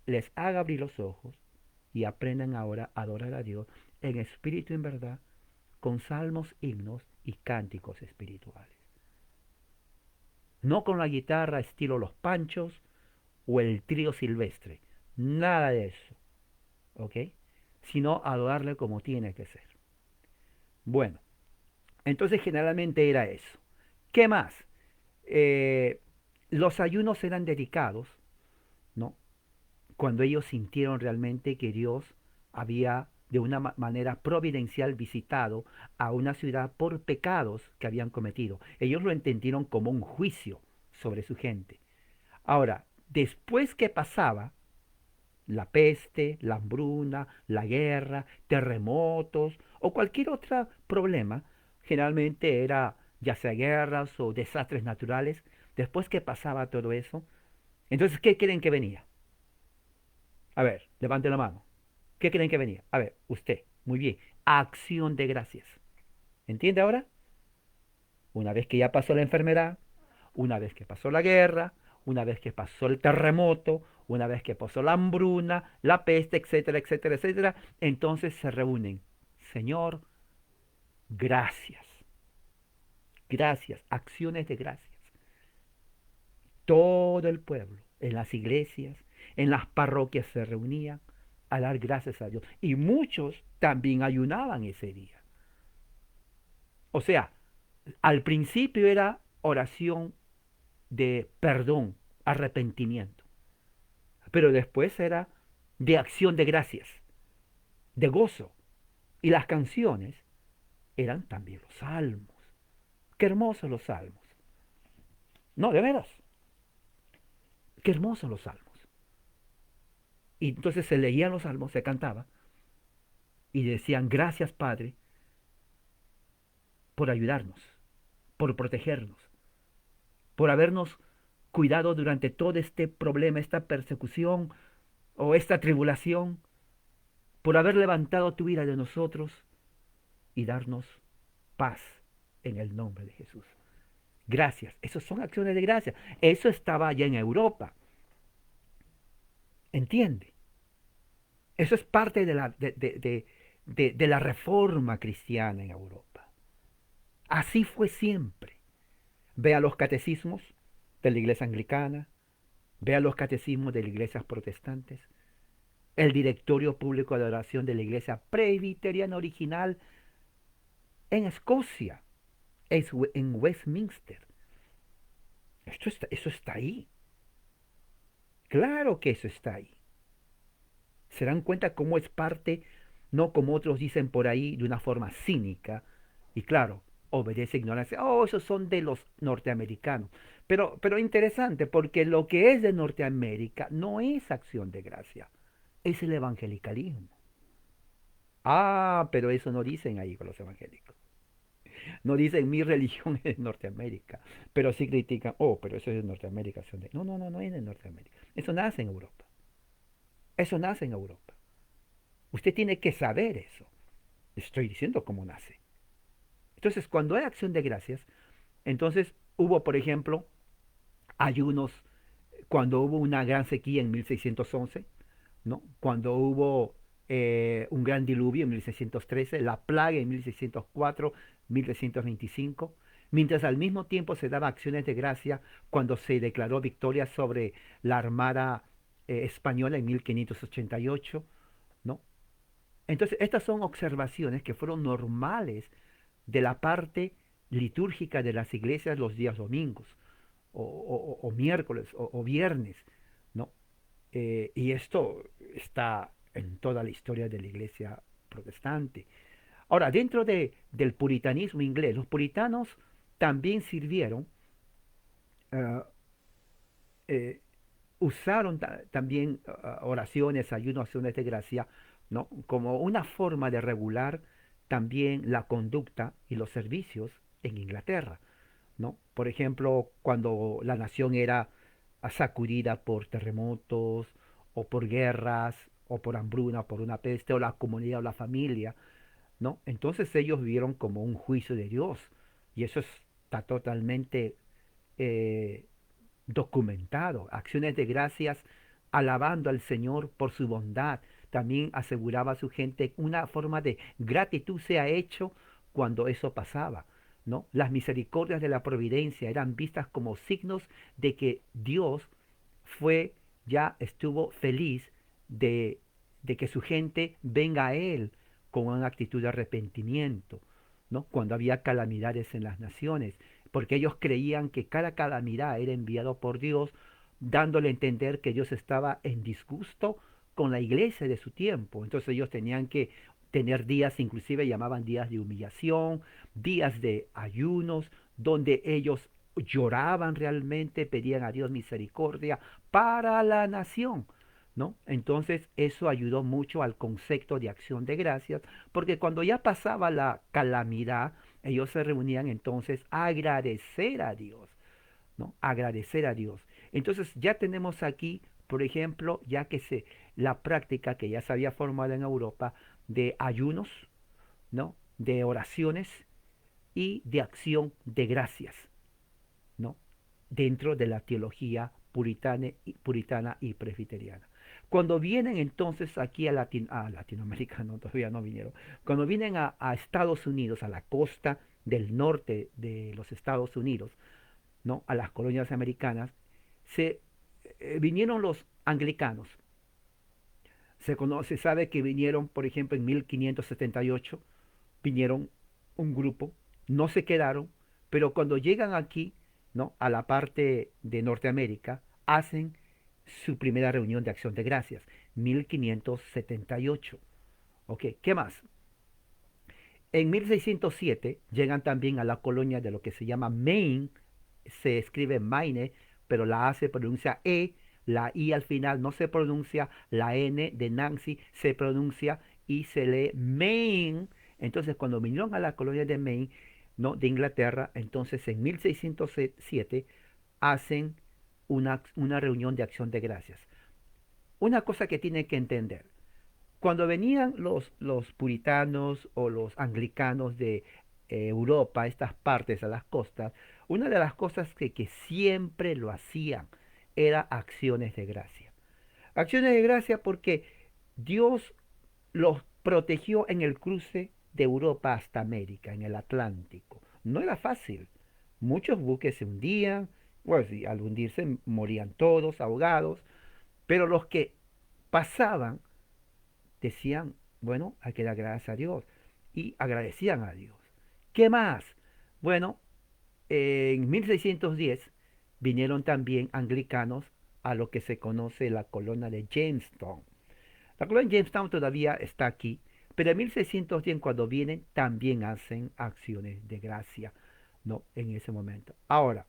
les haga abrir los ojos y aprendan ahora a adorar a Dios en espíritu y en verdad, con salmos, himnos y cánticos espirituales. No con la guitarra estilo Los Panchos o el trío silvestre. Nada de eso, ¿ok? Sino adorarle como tiene que ser. Bueno, entonces generalmente era eso. ¿Qué más? Eh, los ayunos eran dedicados, ¿no? Cuando ellos sintieron realmente que Dios había de una manera providencial visitado a una ciudad por pecados que habían cometido. Ellos lo entendieron como un juicio sobre su gente. Ahora, después que pasaba la peste, la hambruna, la guerra, terremotos o cualquier otro problema, generalmente era ya sea guerras o desastres naturales, después que pasaba todo eso, entonces, ¿qué creen que venía? A ver, levante la mano. ¿Qué creen que venía? A ver, usted, muy bien, acción de gracias. ¿Entiende ahora? Una vez que ya pasó la enfermedad, una vez que pasó la guerra, una vez que pasó el terremoto, una vez que pasó la hambruna, la peste, etcétera, etcétera, etcétera, entonces se reúnen. Señor, gracias, gracias, acciones de gracias. Todo el pueblo, en las iglesias, en las parroquias se reunía a dar gracias a Dios. Y muchos también ayunaban ese día. O sea, al principio era oración de perdón, arrepentimiento, pero después era de acción de gracias, de gozo. Y las canciones eran también los salmos. Qué hermosos los salmos. No, de veras, qué hermosos los salmos. Y entonces se leían los salmos, se cantaba y decían gracias Padre por ayudarnos, por protegernos, por habernos cuidado durante todo este problema, esta persecución o esta tribulación, por haber levantado tu ira de nosotros y darnos paz en el nombre de Jesús. Gracias, esas son acciones de gracia. Eso estaba allá en Europa, ¿entiende? Eso es parte de la reforma cristiana en Europa. Así fue siempre. Vea los catecismos de la iglesia anglicana, vea los catecismos de las iglesias protestantes, el directorio público de oración de la iglesia presbiteriana original en Escocia, en Westminster. Eso está ahí. Claro que eso está ahí. Se dan cuenta cómo es parte, no como otros dicen por ahí, de una forma cínica. Y claro, obedece ignorancia. Oh, esos son de los norteamericanos. Pero interesante, porque lo que es de Norteamérica no es acción de gracia, es el evangelicalismo. Ah, pero eso no dicen ahí con los evangélicos. No dicen mi religión es de Norteamérica, pero sí critican, oh, pero eso es de Norteamérica. No, no, no, no es de Norteamérica. Eso nace en Europa. Eso nace en Europa. Usted tiene que saber eso. Estoy diciendo cómo nace. Entonces, cuando hay acción de gracias, entonces hubo, por ejemplo, ayunos cuando hubo una gran sequía en 1611, ¿no? Cuando hubo un gran diluvio en 1613, la plaga en 1604, 1625, mientras al mismo tiempo se daban acciones de gracia cuando se declaró victoria sobre la Armada española en 1588, ¿no? Entonces, estas son observaciones que fueron normales de la parte litúrgica de las iglesias los días domingos, o miércoles, o viernes, ¿no? Y esto está en toda la historia de la iglesia protestante. Ahora, dentro del puritanismo inglés, los puritanos también sirvieron, eh, eh, usaron también oraciones, ayunos, acciones de gracia, ¿no? Como una forma de regular también la conducta y los servicios en Inglaterra, ¿no? Por ejemplo, cuando la nación era sacudida por terremotos o por guerras o por hambruna o por una peste o la comunidad o la familia, ¿no? Entonces ellos vieron como un juicio de Dios y eso está totalmente eh, documentado. Acciones de gracias alabando al Señor por su bondad. También aseguraba a su gente una forma de gratitud se ha hecho cuando eso pasaba. ¿no? Las misericordias de la providencia eran vistas como signos de que Dios fue, ya estuvo feliz de, de que su gente venga a Él con una actitud de arrepentimiento, ¿no? Cuando había calamidades en las naciones, porque ellos creían que cada calamidad era enviado por Dios, dándole a entender que Dios estaba en disgusto con la iglesia de su tiempo. Entonces ellos tenían que tener días, inclusive llamaban días de humillación, días de ayunos, donde ellos lloraban realmente, pedían a Dios misericordia para la nación, ¿no? Entonces eso ayudó mucho al concepto de acción de gracias, porque cuando ya pasaba la calamidad, ellos se reunían entonces a agradecer a Dios, ¿no? Agradecer a Dios. Entonces ya tenemos aquí, por ejemplo, ya que la práctica que ya se había formado en Europa de ayunos, ¿no? De oraciones y de acción de gracias, ¿no? Dentro de la teología puritana y presbiteriana. Cuando vienen entonces aquí a Latinoamérica, no, todavía no vinieron, cuando vienen a Estados Unidos, a la costa del norte de los Estados Unidos, ¿no? A las colonias americanas, se vinieron los anglicanos. Se sabe que vinieron, por ejemplo, en 1578, vinieron un grupo, no se quedaron, pero cuando llegan aquí, ¿no? A la parte de Norteamérica, hacen su primera reunión de acción de gracias, 1578. ¿Ok? ¿Qué más? En 1607 llegan también a la colonia de lo que se llama Maine, se escribe Maine, pero la A se pronuncia E, la I al final no se pronuncia, la N de Nancy se pronuncia y se lee Maine. Entonces, cuando vinieron a la colonia de Maine, ¿no? De Inglaterra, entonces en 1607 hacen una reunión de acción de gracias. Una cosa que tienen que entender, cuando venían los puritanos o los anglicanos de Europa, estas partes a las costas, una de las cosas que siempre lo hacían era acciones de gracia. Acciones de gracia porque Dios los protegió en el cruce de Europa hasta América, en el Atlántico. No era fácil. Muchos buques se hundían, bueno, sí, al hundirse morían todos ahogados, pero los que pasaban decían, bueno, hay que dar gracias a Dios. Y agradecían a Dios. ¿Qué más? Bueno, en 1610 vinieron también anglicanos a lo que se conoce la colonia de Jamestown. La colonia de Jamestown todavía está aquí, pero en 1610 cuando vienen también hacen acciones de gracia, ¿no? En ese momento. Ahora,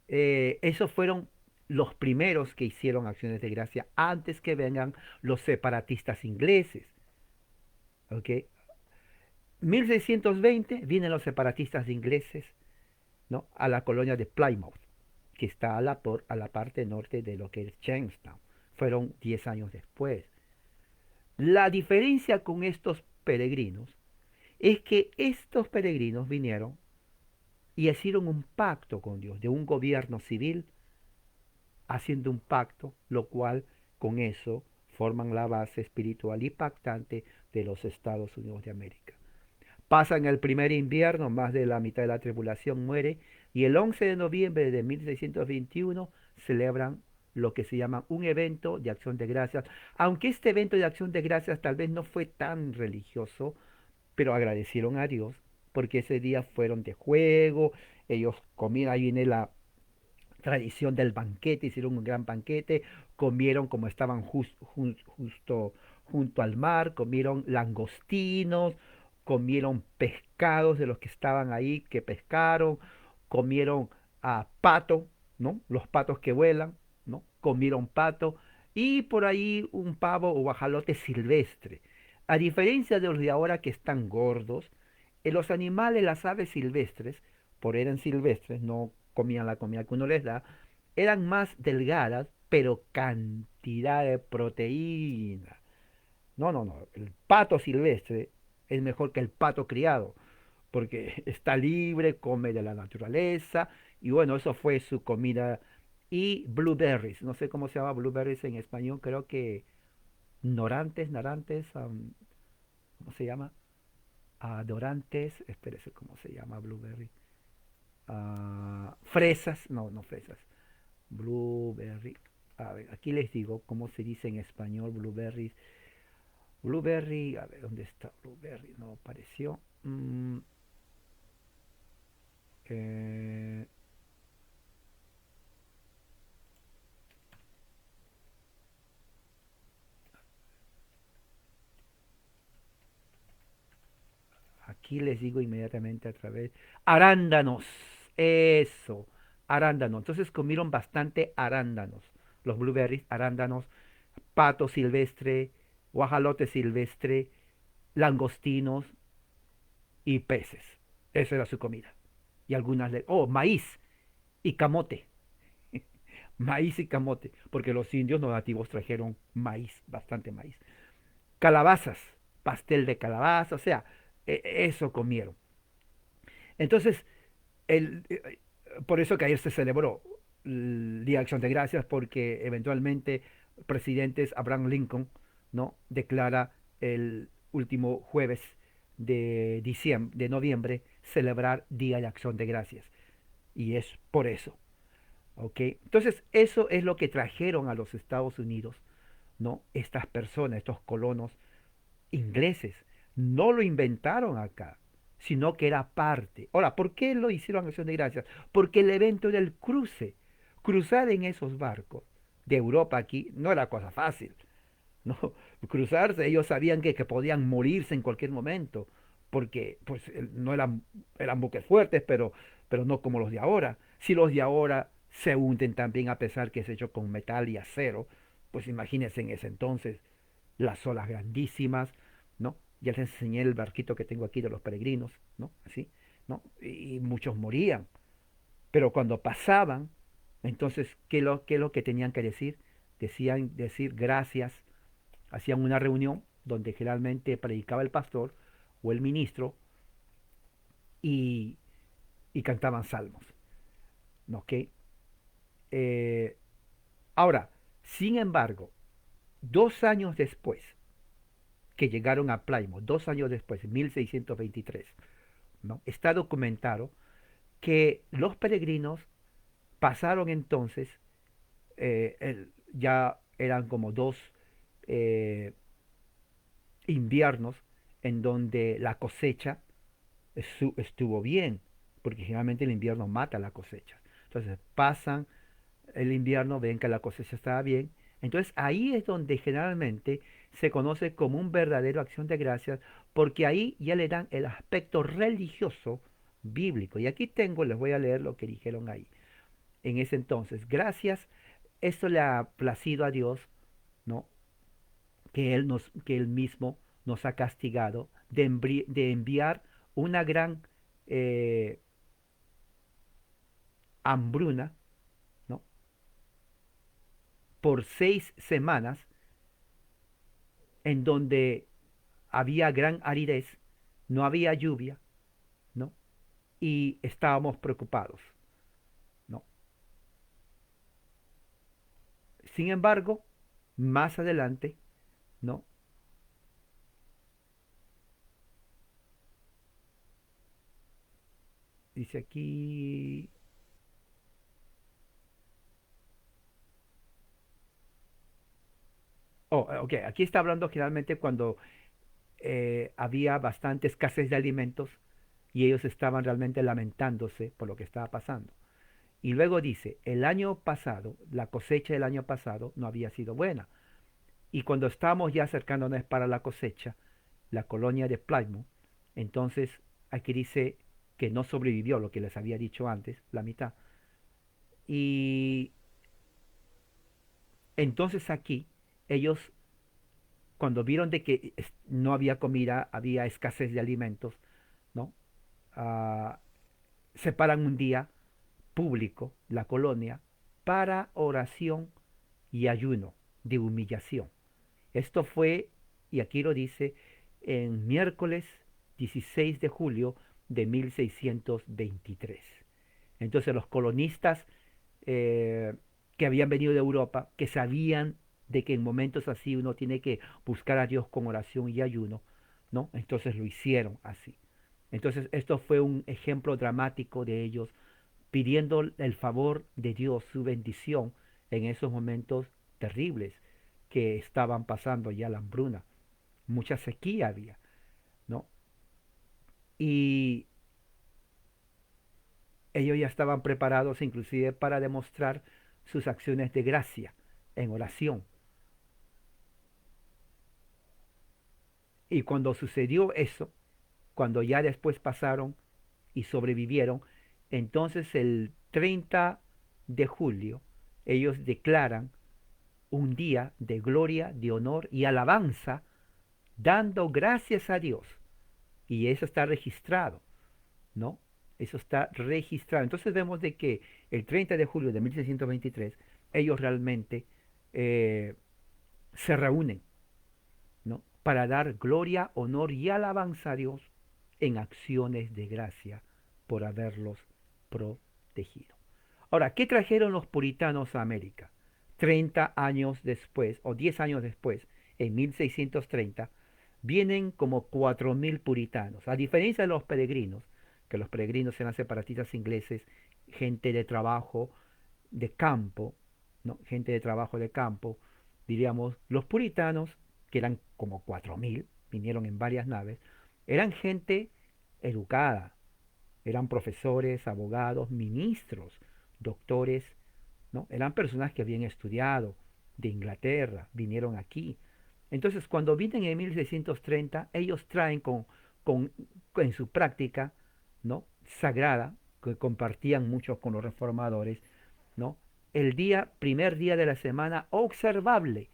esos fueron los primeros que hicieron acciones de gracia antes que vengan los separatistas ingleses. ¿Ok? 1620 vienen los separatistas ingleses, ¿no? A la colonia de Plymouth, que está a la parte norte de lo que es Jamestown. Fueron 10 años después. La diferencia con estos peregrinos es que estos peregrinos vinieron y hicieron un pacto con Dios, de un gobierno civil haciendo un pacto, lo cual con eso forman la base espiritual y pactante de los Estados Unidos de América. Pasan el primer invierno, más de la mitad de la tripulación muere, y el 11 de noviembre de 1621 celebran lo que se llama un evento de acción de gracias, aunque este evento de acción de gracias tal vez no fue tan religioso, pero agradecieron a Dios, porque ese día fueron de juego, ellos comían, ahí viene la tradición del banquete, hicieron un gran banquete, comieron como estaban justo junto al mar, comieron langostinos, comieron pescados de los que estaban ahí, que pescaron, comieron pato, ¿no? Los patos que vuelan, ¿no? Comieron pato y por ahí un pavo o guajalote silvestre. A diferencia de los de ahora que están gordos, los animales, las aves silvestres, por eran silvestres, no comían la comida que uno les da, eran más delgadas, pero cantidad de proteína. No, no, no. El pato silvestre es mejor que el pato criado, porque está libre, come de la naturaleza, y bueno, eso fue su comida. Y blueberries, no sé cómo se llama blueberries en español, creo que narantes, ¿cómo se llama? adorantes, espérese, ¿cómo se llama blueberry? Fresas, no, no fresas, blueberry. A ver, aquí les digo cómo se dice en español blueberry. Blueberry, a ver, ¿dónde está blueberry? No apareció. Eh, Aquí les digo inmediatamente a través. Arándanos. Eso. Arándanos. Entonces comieron bastante arándanos. Los blueberries, arándanos, pato silvestre, guajalote silvestre, langostinos y peces. Esa era su comida. Y algunas oh, maíz y camote. Maíz y camote. Porque los indios no nativos trajeron maíz, bastante maíz. Calabazas, pastel de calabaza, o sea, eso comieron. Entonces, el, por eso que ayer se celebró el Día de Acción de Gracias, porque eventualmente presidentes Abraham Lincoln, ¿no?, declara el último jueves de diciembre, de noviembre, celebrar Día de Acción de Gracias. Y es por eso. ¿Ok? Entonces, eso es lo que trajeron a los Estados Unidos, ¿no? Estas personas, estos colonos ingleses. No lo inventaron acá, sino que era parte. Ahora, ¿por qué lo hicieron Acción de Gracias? Porque el evento era el cruce. Cruzar en esos barcos de Europa aquí no era cosa fácil. ¿No? Cruzarse, ellos sabían que podían morirse en cualquier momento, porque pues no eran buques fuertes, pero no como los de ahora. Si los de ahora se hunden también a pesar que es hecho con metal y acero, pues imagínense en ese entonces las olas grandísimas, ¿no? Ya les enseñé el barquito que tengo aquí de los peregrinos, ¿no? Así, ¿no? Y muchos morían. Pero cuando pasaban, entonces, qué es lo que tenían que decir? Decían decir gracias, hacían una reunión donde generalmente predicaba el pastor o el ministro y, y cantaban salmos, ¿ok? Eh, Ahora, sin embargo, 2 años después que llegaron a Plymouth, 2 años después, 1623, ¿no? Está documentado que los peregrinos pasaron entonces, ya eran como dos eh, inviernos en donde la cosecha estuvo bien, porque generalmente el invierno mata la cosecha. Entonces pasan el invierno, ven que la cosecha estaba bien. Entonces ahí es donde generalmente se conoce como un verdadero acción de gracias, porque ahí ya le dan el aspecto religioso bíblico. Y aquí tengo, les voy a leer lo que dijeron ahí. En ese entonces, gracias, esto le ha placido a Dios, ¿no? Que Él mismo nos ha castigado de enviar una gran eh, hambruna, ¿no? Por 6 semanas, en donde había gran aridez, no había lluvia, ¿no? Y estábamos preocupados, ¿no? Sin embargo, más adelante, ¿no? Dice aquí, oh, ok, aquí está hablando generalmente cuando había bastante escasez de alimentos y ellos estaban realmente lamentándose por lo que estaba pasando. Y luego dice, el año pasado, la cosecha del año pasado no había sido buena. Y cuando estábamos ya acercándonos para la cosecha, la colonia de Plymouth, entonces aquí dice que no sobrevivió lo que les había dicho antes, la mitad. Y entonces aquí ellos, cuando vieron de que no había comida, había escasez de alimentos, ¿no? Ah, separan un día público, la colonia, para oración y ayuno de humillación. Esto fue, y aquí lo dice, en miércoles 16 de julio de 1623. Entonces los colonistas eh, que habían venido de Europa, que sabían de que en momentos así uno tiene que buscar a Dios con oración y ayuno, ¿no? Entonces lo hicieron así. Entonces esto fue un ejemplo dramático de ellos pidiendo el favor de Dios, su bendición en esos momentos terribles que estaban pasando ya la hambruna. Mucha sequía había, ¿no? Y ellos ya estaban preparados inclusive para demostrar sus acciones de gracia en oración. Y cuando sucedió eso, cuando ya después pasaron y sobrevivieron, entonces el 30 de julio ellos declaran un día de gloria, de honor y alabanza, dando gracias a Dios. Y eso está registrado, ¿no? Eso está registrado. Entonces vemos de que el 30 de julio de 1623 ellos realmente eh, se reúnen, ¿no? Para dar gloria, honor y alabanza a Dios en acciones de gracia por haberlos protegido. Ahora, ¿qué trajeron los puritanos a América? 30 años después, o 10 años después, en 1630, vienen como 4.000 puritanos. A diferencia de los peregrinos, que los peregrinos eran separatistas ingleses, gente de trabajo de campo, ¿no? Gente de trabajo de campo, diríamos, los puritanos, que eran como 4.000, vinieron en varias naves, eran gente educada, eran profesores, abogados, ministros, doctores, ¿no? Eran personas que habían estudiado de Inglaterra, vinieron aquí. Entonces, cuando vienen en 1630, ellos traen con, en su práctica, ¿no? Sagrada, que compartían mucho con los reformadores, ¿no? El día, primer día de la semana observable,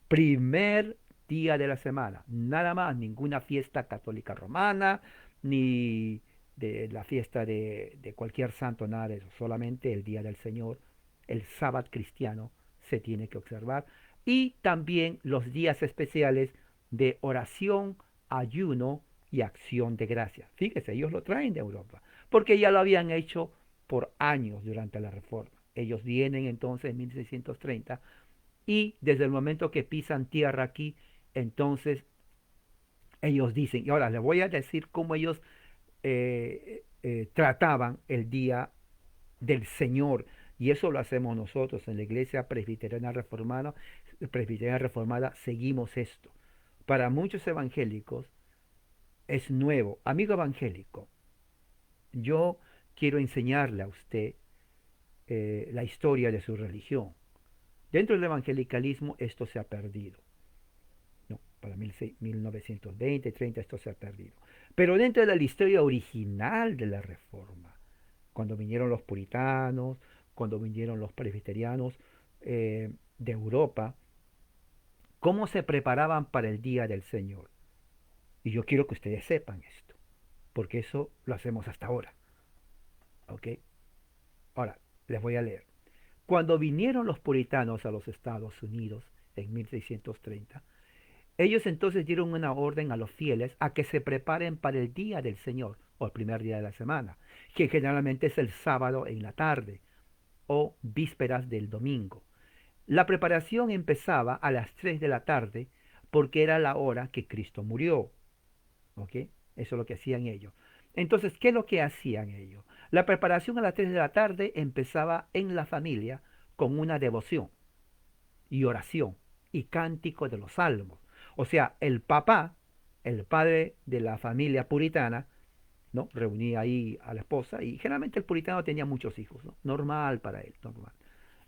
primer día de la semana, nada más, ninguna fiesta católica romana, ni de la fiesta de cualquier santo, nada de eso, solamente el día del Señor, el sábado cristiano se tiene que observar, y también los días especiales de oración, ayuno y acción de gracias. Fíjese, ellos lo traen de Europa, porque ya lo habían hecho por años durante la Reforma. Ellos vienen entonces en 1630 y desde el momento que pisan tierra aquí, entonces ellos dicen, y ahora les voy a decir cómo ellos trataban el día del Señor. Y eso lo hacemos nosotros en la Iglesia Presbiteriana Reformada, seguimos esto. Para muchos evangélicos es nuevo. Amigo evangélico, yo quiero enseñarle a usted la historia de su religión. Dentro del evangelicalismo esto se ha perdido. No, para 1920, 30 esto se ha perdido. Pero dentro de la historia original de la Reforma, cuando vinieron los puritanos, cuando vinieron los presbiterianos de Europa, cómo se preparaban para el día del Señor. Y yo quiero que ustedes sepan esto, porque eso lo hacemos hasta ahora. ¿Ok? Ahora, les voy a leer. Cuando vinieron los puritanos a los Estados Unidos en 1630, ellos entonces dieron una orden a los fieles a que se preparen para el día del Señor, o el primer día de la semana, que generalmente es el sábado en la tarde, o vísperas del domingo. La preparación empezaba a las 3 de la tarde porque era la hora que Cristo murió. ¿Ok? Eso es lo que hacían ellos. Entonces, ¿qué es lo que hacían ellos? La preparación a las 3 de la tarde empezaba en la familia con una devoción y oración y cántico de los salmos. O sea, el papá, el padre de la familia puritana, ¿no? Reunía ahí a la esposa y generalmente el puritano tenía muchos hijos, ¿no? Normal para él, normal.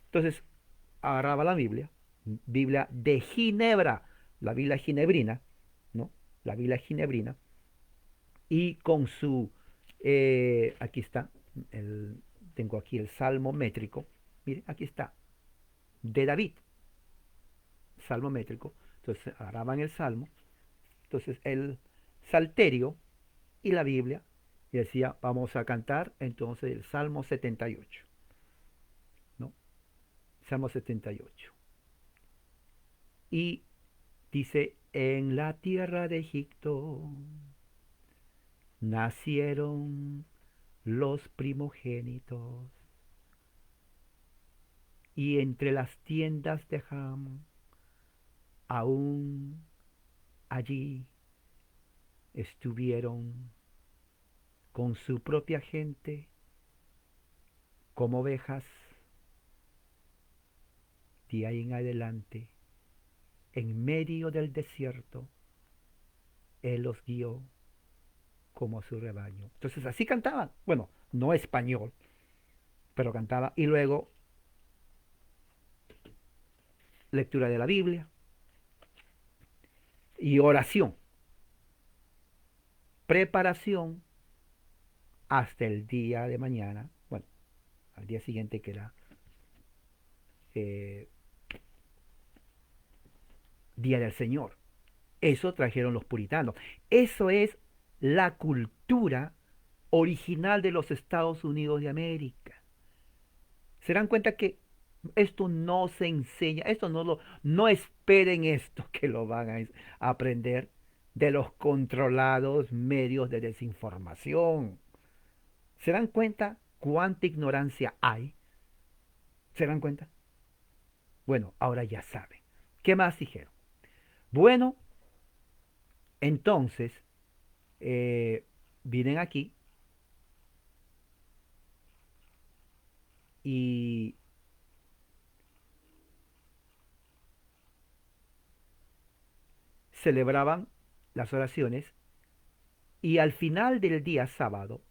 Entonces, agarraba la Biblia, Biblia de Ginebra, la Biblia ginebrina, ¿no? La Biblia ginebrina, y con su, aquí está, tengo aquí el salmo métrico, mire, aquí está, de David, salmo métrico, entonces agarraban el salmo, entonces el salterio y la Biblia, y decía, vamos a cantar entonces el Salmo 78, ¿no? Salmo 78. Y dice, en la tierra de Egipto nacieron los primogénitos, y entre las tiendas de Ham, aún allí estuvieron con su propia gente como ovejas de ahí en adelante, en medio del desierto, Él los guió como a su rebaño. Entonces así cantaban. Bueno, no español, pero cantaba. Y luego lectura de la Biblia y oración. Preparación hasta el día de mañana. Bueno, al día siguiente que era eh, Día del Señor. Eso trajeron los puritanos. Eso es la cultura original de los Estados Unidos de América. Se dan cuenta que esto no se enseña, no esperen esto que lo van a aprender de los controlados medios de desinformación. ¿Se dan cuenta cuánta ignorancia hay? ¿Se dan cuenta? Bueno, ahora ya saben. ¿Qué más dijeron? Bueno, entonces, eh, vienen aquí y celebraban las oraciones y al final del día sábado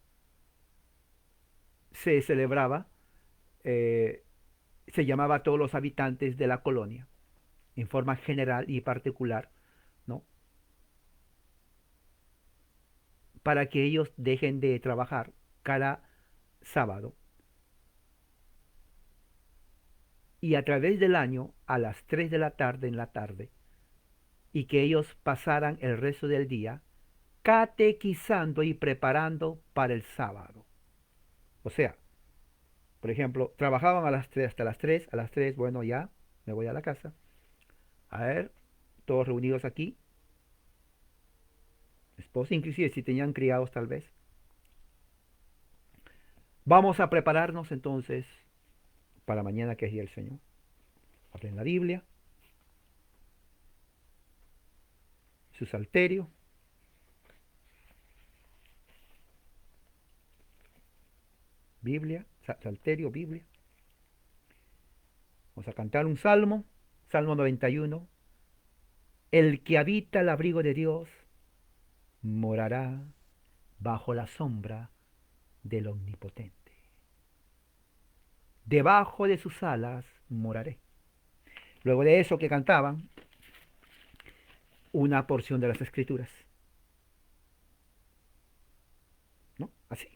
se celebraba, eh, se llamaba a todos los habitantes de la colonia en forma general y particular, ¿no? Para que ellos dejen de trabajar cada sábado y a través del año a las 3 de la tarde en la tarde y que ellos pasaran el resto del día catequizando y preparando para el sábado. O sea, por ejemplo, trabajaban a las 3 hasta las 3, a las 3, bueno, ya me voy a la casa. A ver, todos reunidos aquí, esposos, inclusive si tenían criados tal vez. Vamos a prepararnos entonces para mañana que es día del Señor. Abren la Biblia, su salterio, Biblia, salterio, Biblia. Vamos a cantar un salmo, Salmo 91. El que habita el abrigo de Dios morará bajo la sombra del Omnipotente. Debajo de sus alas moraré. Luego de eso que cantaban, una porción de las Escrituras, ¿no? Así.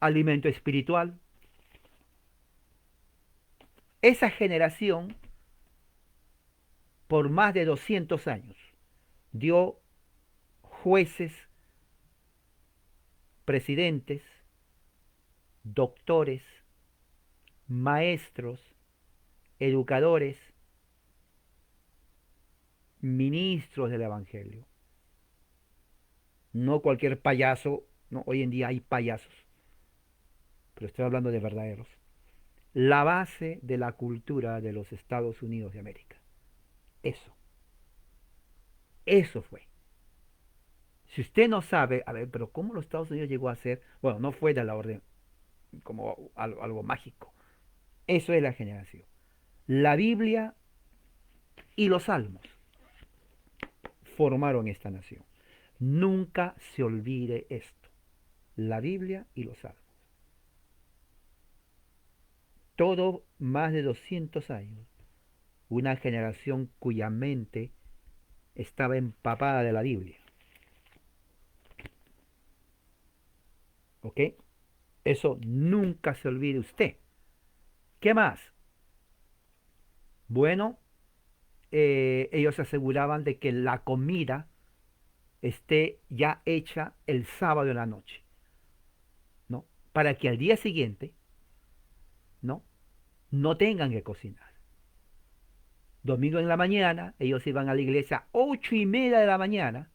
Alimento espiritual. Esa generación, por más de 200 años, dio jueces, presidentes, doctores, maestros, educadores, ministros del Evangelio. No cualquier payaso, no, hoy en día hay payasos, pero estoy hablando de verdaderos. La base de la cultura de los Estados Unidos de América. Eso fue. Si usted no sabe, a ver, pero ¿cómo los Estados Unidos llegó a ser? Bueno, no fue de la orden como algo mágico. Eso es la generación. La Biblia y los salmos formaron esta nación. Nunca se olvide esto. La Biblia y los salmos. Todo más de 200 años. Una generación cuya mente estaba empapada de la Biblia. ¿Ok? Eso nunca se olvide usted. ¿Qué más? Bueno, ellos aseguraban de que la comida esté ya hecha el sábado en la noche, ¿no? Para que al día siguiente, ¿no? No tengan que cocinar. Domingo en la mañana, ellos iban a la iglesia a 8:30 de la mañana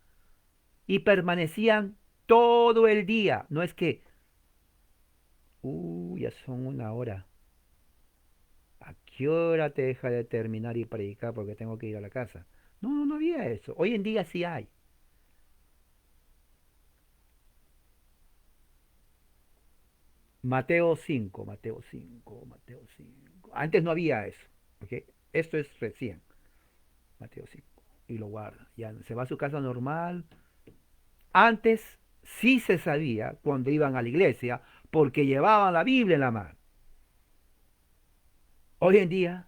y permanecían todo el día. No es que, ya son 1 hora. ¿A qué hora te deja de terminar y predicar porque tengo que ir a la casa? No, no, no había eso. Hoy en día sí hay. Mateo 5, Mateo 5, Mateo 5. Antes no había eso. ¿Ok? Esto es recién. Mateo 5. Y lo guarda. Ya se va a su casa normal. Antes sí se sabía cuando iban a la iglesia porque llevaban la Biblia en la mano. Hoy en día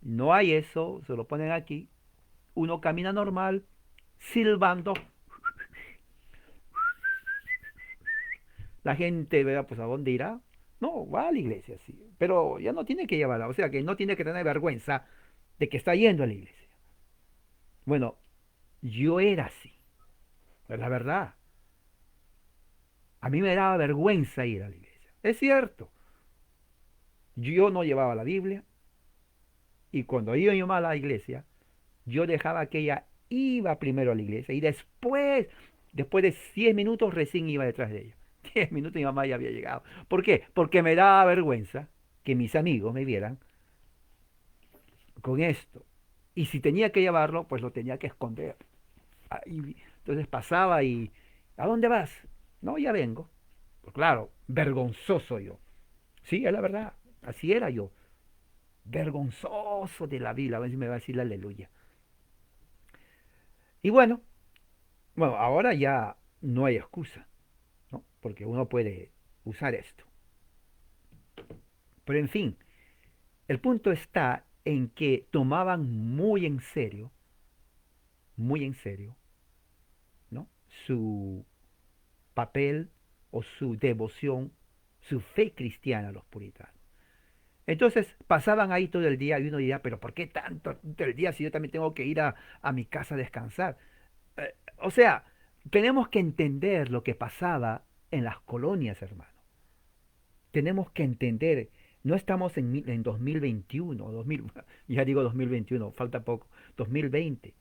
no hay eso, se lo ponen aquí. Uno camina normal, silbando. La gente verá, pues, ¿a dónde irá? No, va a la iglesia, sí. Pero ya no tiene que llevarla. O sea, que no tiene que tener vergüenza de que está yendo a la iglesia. Bueno, yo era así, es la verdad. A mí me daba vergüenza ir a la iglesia. Es cierto, yo no llevaba la Biblia y cuando iba mi mamá a la iglesia, yo dejaba que ella iba primero a la iglesia y después de 10 minutos recién iba detrás de ella. 10 minutos y mi mamá ya había llegado. ¿Por qué? Porque me daba vergüenza que mis amigos me vieran con esto. Y si tenía que llevarlo, pues lo tenía que esconder. Entonces pasaba y, ¿a dónde vas? No, ya vengo. Pues claro, vergonzoso yo. Sí, es la verdad. Así era yo. Vergonzoso de la vida. A ver si me va a decir la aleluya. Y bueno, ahora ya no hay excusa, ¿no? Porque uno puede usar esto. Pero en fin, el punto está en que tomaban muy en serio, ¿no? Su papel o su devoción, su fe cristiana a los puritanos. Entonces pasaban ahí todo el día y uno diría, pero ¿por qué tanto todo el día si yo también tengo que ir a mi casa a descansar? O sea, tenemos que entender lo que pasaba en las colonias, hermano. Tenemos que entender, no estamos en 2021, 2000, ya digo 2021, falta poco, 2020.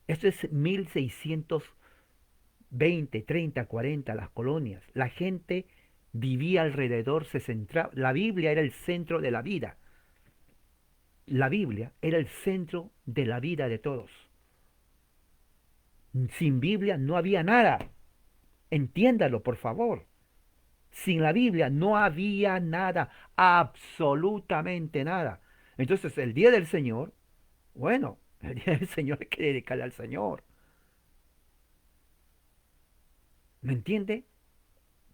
Esto es 1620, 30, 40, las colonias. La gente vivía alrededor, se centraba, la Biblia era el centro de la vida. La Biblia era el centro de la vida de todos. Sin Biblia no había nada. Entiéndalo, por favor. Sin la Biblia no había nada, absolutamente nada. Entonces, el día del Señor, bueno, el día del Señor hay que dedicarle al Señor. ¿Me entiende?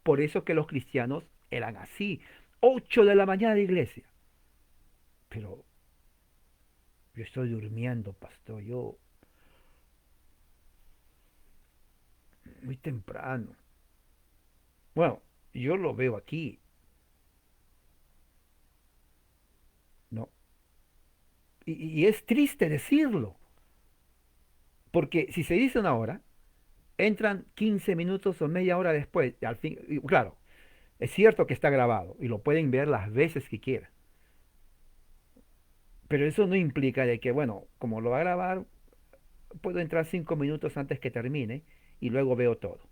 Por eso que los cristianos eran así. 8 de la mañana de iglesia. Pero yo estoy durmiendo, pastor. Yo muy temprano. Bueno, yo lo veo aquí, ¿no? Y es triste decirlo, porque si se dice una hora, entran 15 minutos o media hora después. Al fin, y claro, es cierto que está grabado y lo pueden ver las veces que quieran. Pero eso no implica de que, bueno, como lo va a grabar, puedo entrar 5 minutos antes que termine y luego veo todo,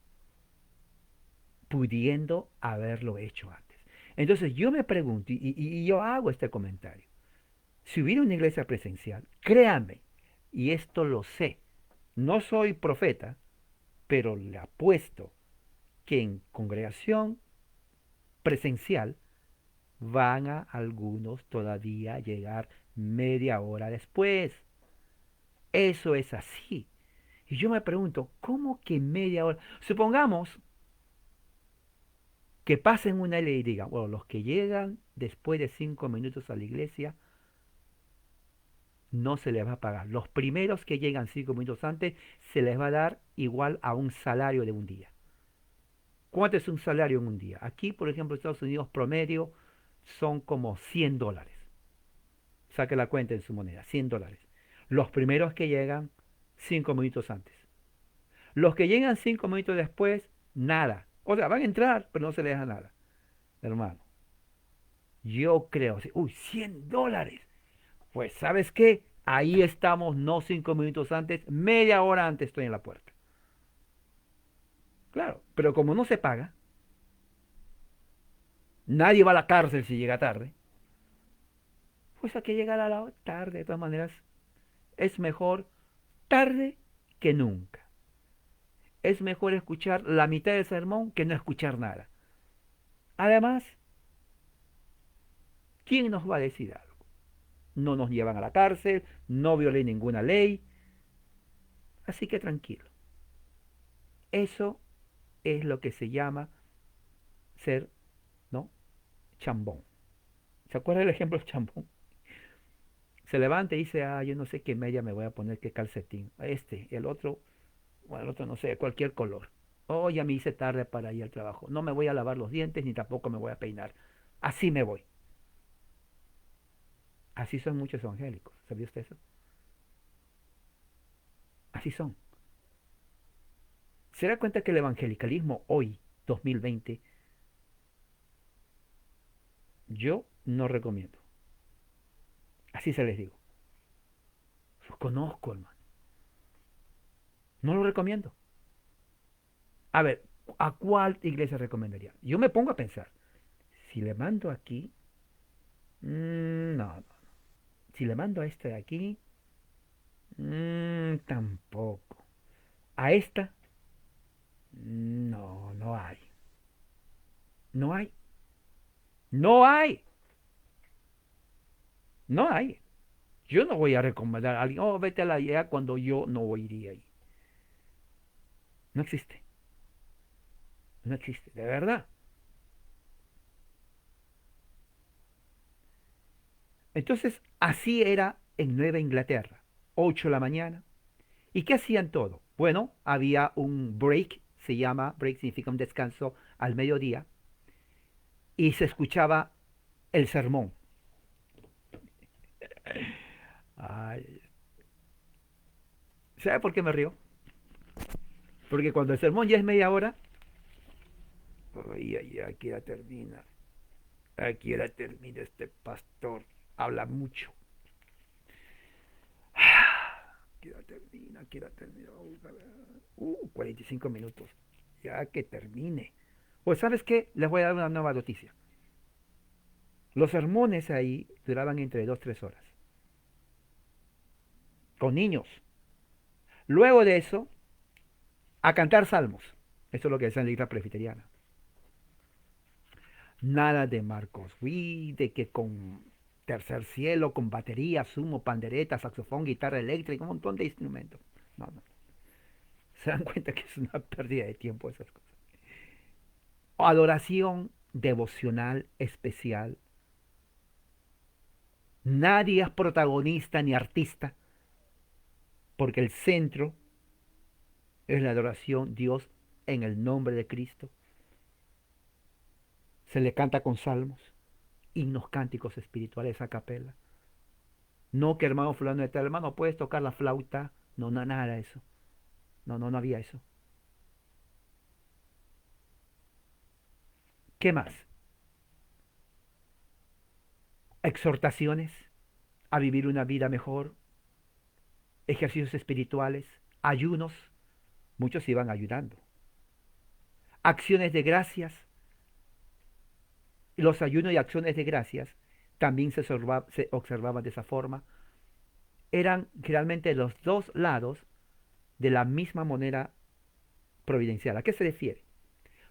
pudiendo haberlo hecho antes. Entonces yo me pregunto y yo hago este comentario. Si hubiera una iglesia presencial, créame, y esto lo sé, no soy profeta, pero le apuesto que en congregación presencial van a algunos todavía llegar media hora después. Eso es así. Y yo me pregunto, ¿cómo que media hora? Supongamos que pasen una ley y digan, bueno, los que llegan después de 5 minutos a la iglesia no se les va a pagar. Los primeros que llegan 5 minutos antes se les va a dar igual a un salario de un día. ¿Cuánto es un salario en un día? Aquí, por ejemplo, en Estados Unidos promedio son como $100. Saque la cuenta en su moneda, $100. Los primeros que llegan 5 minutos antes. Los que llegan 5 minutos después, nada. O sea, van a entrar, pero no se les deja nada. Hermano, yo creo, sí, uy, $100. Pues, ¿sabes qué? Ahí estamos, no 5 minutos antes, media hora antes estoy en la puerta. Claro, pero como no se paga, nadie va a la cárcel si llega tarde. cosa que llegar a la tarde. De todas maneras, es mejor tarde que nunca. Es mejor escuchar la mitad del sermón que no escuchar nada. Además, ¿quién nos va a decir algo? No nos llevan a la cárcel, no violé ninguna ley, así que tranquilo. Eso es lo que se llama ser, ¿no? Chambón. ¿Se acuerda el ejemplo del chambón? Se levanta y dice, yo no sé qué media me voy a poner, qué calcetín. El otro, bueno, el otro no sé, cualquier color. Oh, ya me hice tarde para ir al trabajo. No me voy a lavar los dientes ni tampoco me voy a peinar. Así me voy. Así son muchos evangélicos. ¿Sabía usted eso? Así son. ¿Se da cuenta que el evangelicalismo hoy, 2020, yo no recomiendo? Así se les digo. Los conozco, hermano. No lo recomiendo. A ver, ¿a cuál iglesia recomendaría? Yo me pongo a pensar. Si le mando aquí, no. Si le mando a este de aquí, tampoco. A esta, no, no hay. No hay. No hay. No hay. Yo no voy a recomendar a alguien, oh, vete a la idea cuando yo no iría ahí. No existe. No existe, de verdad. Entonces, así era en Nueva Inglaterra. 8 de la mañana. ¿Y qué hacían todo? Bueno, había un break, se llama, break significa un descanso al mediodía, y se escuchaba el sermón. Ay, ¿sabe por qué me río? Porque cuando el sermón ya es media hora, aquí ya termina. Aquí ya termina este pastor. Habla mucho. Aquí ya termina. 45 minutos. Ya que termine. Pues ¿sabes qué? Les voy a dar una nueva noticia. Los sermones ahí duraban entre 2 3 horas. Con niños. Luego de eso, a cantar salmos. Eso es lo que decía en la iglesia presbiteriana. Nada de Marcos Witt, de que con tercer cielo, con batería, sumo, pandereta, saxofón, guitarra eléctrica, un montón de instrumentos. No, no. Se dan cuenta que es una pérdida de tiempo esas cosas. Adoración devocional especial. Nadie es protagonista ni artista, porque el centro es la adoración Dios en el nombre de Cristo. Se le canta con salmos, himnos cánticos espirituales a capela. No que hermano fulano de tal, hermano, puedes tocar la flauta. No, no, nada de eso. No, no, no había eso. ¿Qué más? Exhortaciones a vivir una vida mejor, ejercicios espirituales, ayunos, muchos iban ayudando. Acciones de gracias, los ayunos y acciones de gracias también se observaban de esa forma. Eran realmente los dos lados de la misma moneda providencial. ¿A qué se refiere?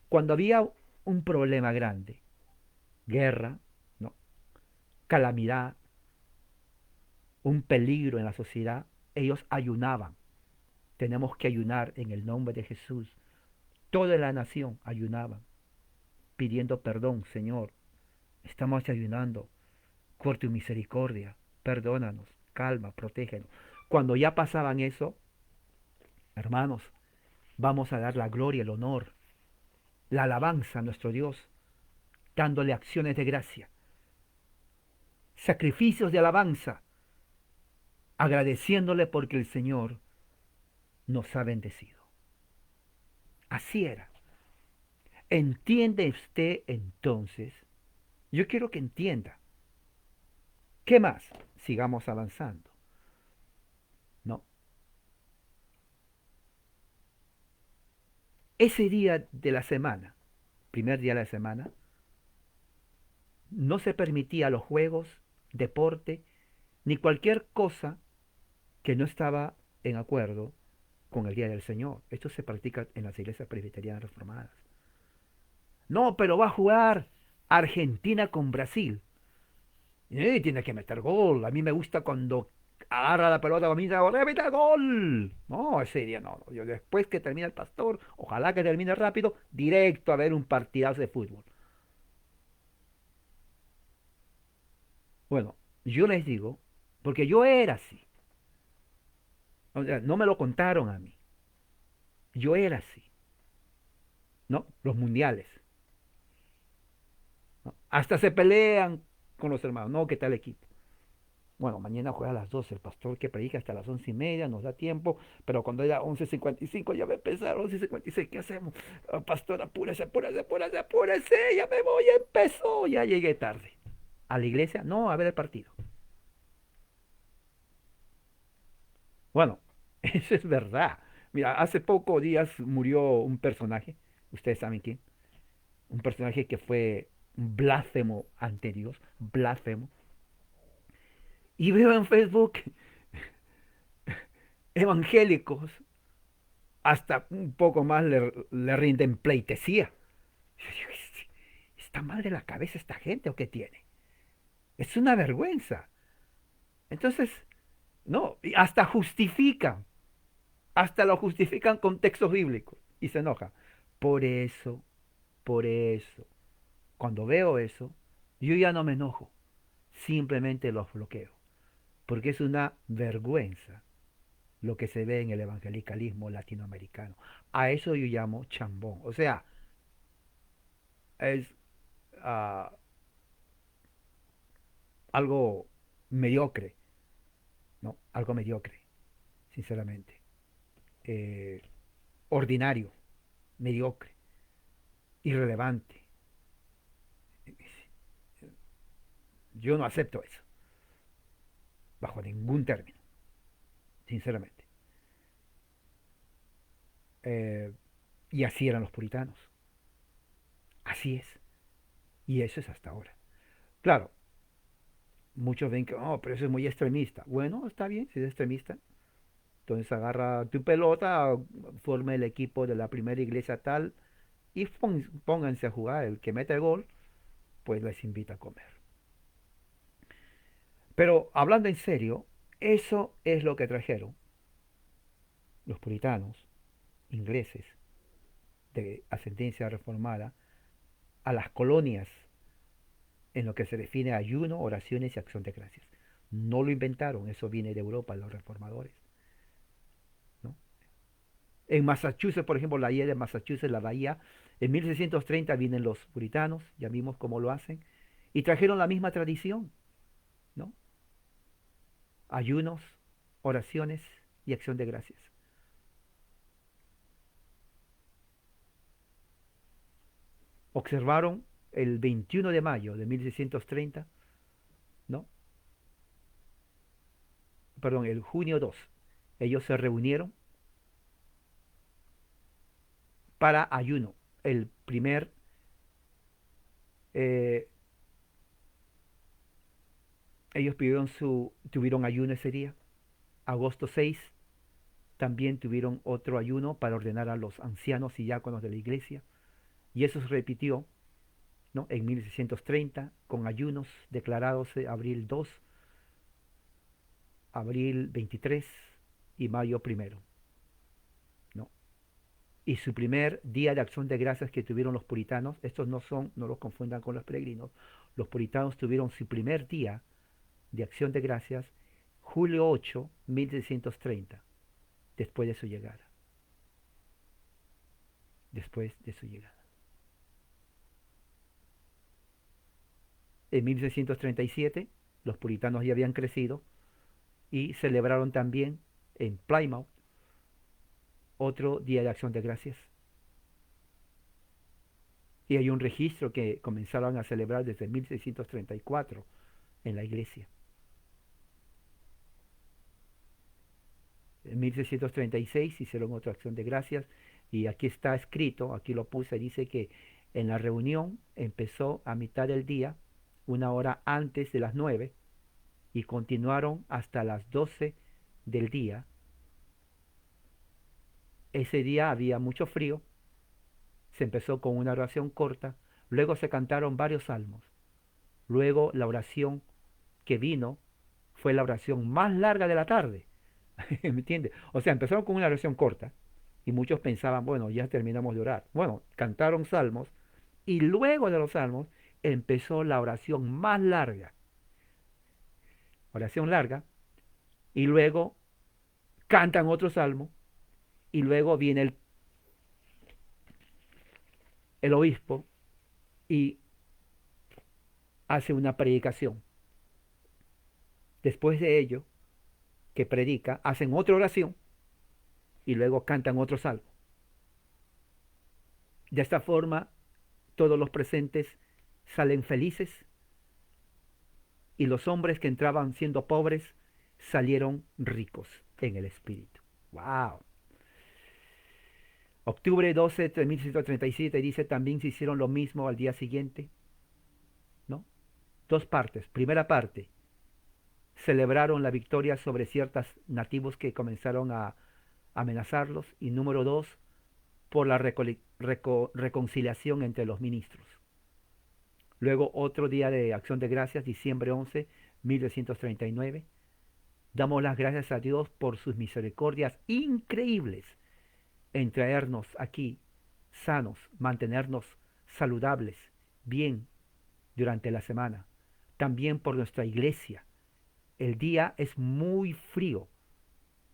Cuando había un problema grande, guerra, ¿no? Calamidad, un peligro en la sociedad, ellos ayunaban. Tenemos que ayunar en el nombre de Jesús. Toda la nación ayunaba, pidiendo perdón, Señor. Estamos ayunando por tu misericordia. Perdónanos, calma, protégenos. Cuando ya pasaban eso, hermanos, vamos a dar la gloria, el honor, la alabanza a nuestro Dios, dándole acciones de gracia, sacrificios de alabanza, agradeciéndole porque el Señor nos ha bendecido. Así era. ¿Entiende usted entonces? Yo quiero que entienda. ¿Qué más? Sigamos avanzando. ¿No? Ese día de la semana, primer día de la semana, no se permitía los juegos, deporte, ni cualquier cosa que no estaba en acuerdo con el Día del Señor. Esto se practica en las iglesias presbiterianas reformadas. No, pero va a jugar Argentina con Brasil. Y tiene que meter gol. A mí me gusta cuando agarra la pelota, comienza a meter gol. No, ese día no. Yo después que termine el pastor, ojalá que termine rápido, directo a ver un partidazo de fútbol. Bueno, yo les digo, porque yo era así. O sea, no me lo contaron a mí. Yo era así. ¿No? Los mundiales. ¿No? Hasta se pelean con los hermanos. No, ¿qué tal equipo? Bueno, mañana juega a las 12 el pastor que predica hasta las 11:30, nos da tiempo, pero cuando era 11:55 ya va a empezar, 11:56, ¿qué hacemos? Ah, pastor, apúrese, apúrese, apúrese, apúrese, ya me voy, ya empezó, ya llegué tarde. ¿A la iglesia? No, a ver el partido. Bueno, eso es verdad. Mira, hace pocos días murió un personaje, ustedes saben quién, un personaje que fue un blasfemo ante Dios, blasfemo. Y veo en Facebook evangélicos hasta un poco más le rinden pleitesía. Yo digo, ¿está mal de la cabeza esta gente o qué tiene? Es una vergüenza. Entonces, no, y hasta lo justifican con textos bíblicos y se enoja. Por eso, por eso, cuando veo eso, yo ya no me enojo, simplemente los bloqueo, porque es una vergüenza lo que se ve en el evangelicalismo latinoamericano. A eso yo llamo chambón. O sea, es ah, algo mediocre, ¿no? Algo mediocre, sinceramente. Eh, ordinario, mediocre, irrelevante. Yo no acepto eso, bajo ningún término, sinceramente. Eh, y así eran los puritanos. Así es. Y eso es hasta ahora. Claro, muchos ven que, oh, pero eso es muy extremista. Bueno, está bien, si es extremista. Entonces agarra tu pelota, forma el equipo de la primera iglesia tal y pónganse a jugar. El que mete el gol, pues les invita a comer. Pero hablando en serio, eso es lo que trajeron los puritanos ingleses de ascendencia reformada a las colonias en lo que se define ayuno, oraciones y acción de gracias. No lo inventaron, eso viene de Europa, los reformadores. ¿No? En Massachusetts, por ejemplo, la bahía de Massachusetts, la bahía, en 1630 vienen los puritanos, ya vimos cómo lo hacen, y trajeron la misma tradición, ¿no? Ayunos, oraciones y acción de gracias. Observaron el 21 de mayo de 1630, ¿no? Perdón, el junio 2, ellos se reunieron para ayuno. El primer, eh, ellos tuvieron ayuno ese día. Agosto 6 también tuvieron otro ayuno para ordenar a los ancianos y diáconos de la iglesia. Y eso se repitió, ¿no? En 1630 con ayunos declarados abril 2, abril 23 y mayo 1, ¿no? Y su primer día de acción de gracias que tuvieron los puritanos, estos no son, no los confundan con los peregrinos, los puritanos tuvieron su primer día de acción de gracias julio 8, 1630, después de su llegada, después de su llegada. En 1637 los puritanos ya habían crecido y celebraron también en Plymouth otro día de acción de gracias. Y hay un registro que comenzaron a celebrar desde 1634 en la iglesia. En 1636 hicieron otra acción de gracias y aquí está escrito, aquí lo puse, dice que en la reunión empezó a mitad del día, una hora antes de las 9, y continuaron hasta las 12 del día. Ese día había mucho frío, se empezó con una oración corta, luego se cantaron varios salmos, luego la oración que vino fue la oración más larga de la tarde. ¿Me entiendes? O sea, empezaron con una oración corta y muchos pensaban, bueno, ya terminamos de orar. Bueno, cantaron salmos y luego de los salmos empezó la oración larga, y luego cantan otro salmo y luego viene el obispo y hace una predicación. Después de ello, que predica, hacen otra oración y luego cantan otro salmo. De esta forma, todos los presentes salen felices y los hombres que entraban siendo pobres salieron ricos en el espíritu. ¡Wow! Octubre 12 de 1137 dice, también se hicieron lo mismo al día siguiente, ¿no? Dos partes. Primera parte, celebraron la victoria sobre ciertos nativos que comenzaron a amenazarlos. Y número dos, por la reconciliación entre los ministros. Luego otro día de acción de gracias, diciembre 11, 1939. Damos las gracias a Dios por sus misericordias increíbles en traernos aquí sanos, mantenernos saludables, bien durante la semana. También por nuestra iglesia. El día es muy frío.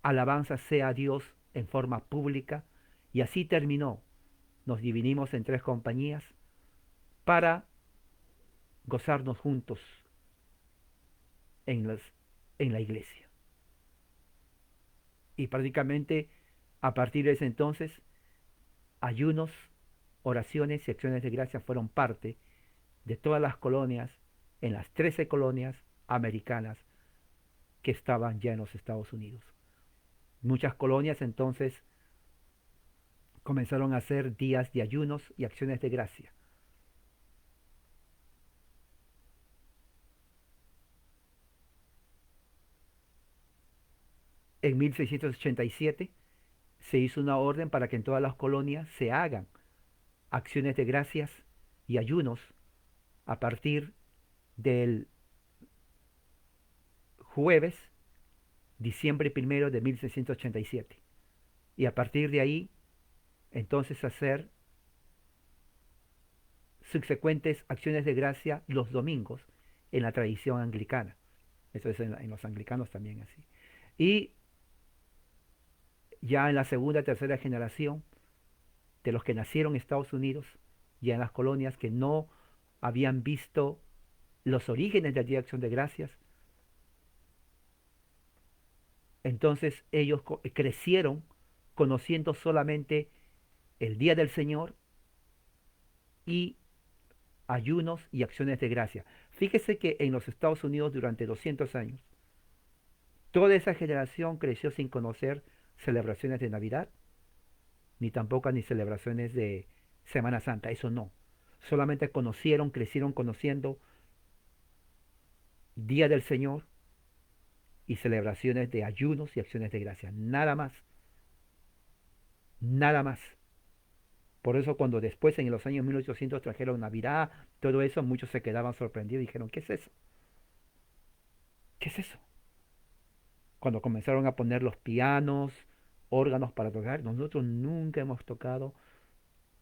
Alabanza sea a Dios en forma pública. Y así terminó. Nos dividimos en tres compañías para gozarnos juntos en, en la iglesia. Y prácticamente a partir de ese entonces, ayunos, oraciones y acciones de gracia fueron parte de todas las colonias, en las 13 colonias americanas que estaban ya en los Estados Unidos. Muchas colonias entonces comenzaron a hacer días de ayunos y acciones de gracia. En 1687 se hizo una orden para que en todas las colonias se hagan acciones de gracias y ayunos a partir del jueves, diciembre 1 de 1687. Y a partir de ahí, entonces hacer subsecuentes acciones de gracia los domingos en la tradición anglicana. Eso es en los anglicanos también así. Y ya en la segunda, tercera generación de los que nacieron en Estados Unidos, ya en las colonias que no habían visto los orígenes del Día de Acción de Gracias, entonces ellos crecieron conociendo solamente el Día del Señor y ayunos y acciones de gracia. Fíjese que en los Estados Unidos durante 200 años, toda esa generación creció sin conocer celebraciones de Navidad, ni tampoco ni celebraciones de Semana Santa, eso no. Solamente crecieron conociendo Día del Señor y celebraciones de ayunos y acciones de gracia. Nada más. Nada más. Por eso cuando después en los años 1800 trajeron Navidad, todo eso, muchos se quedaban sorprendidos y dijeron, ¿qué es eso? ¿Qué es eso? Cuando comenzaron a poner los pianos, órganos para tocar, nosotros nunca hemos tocado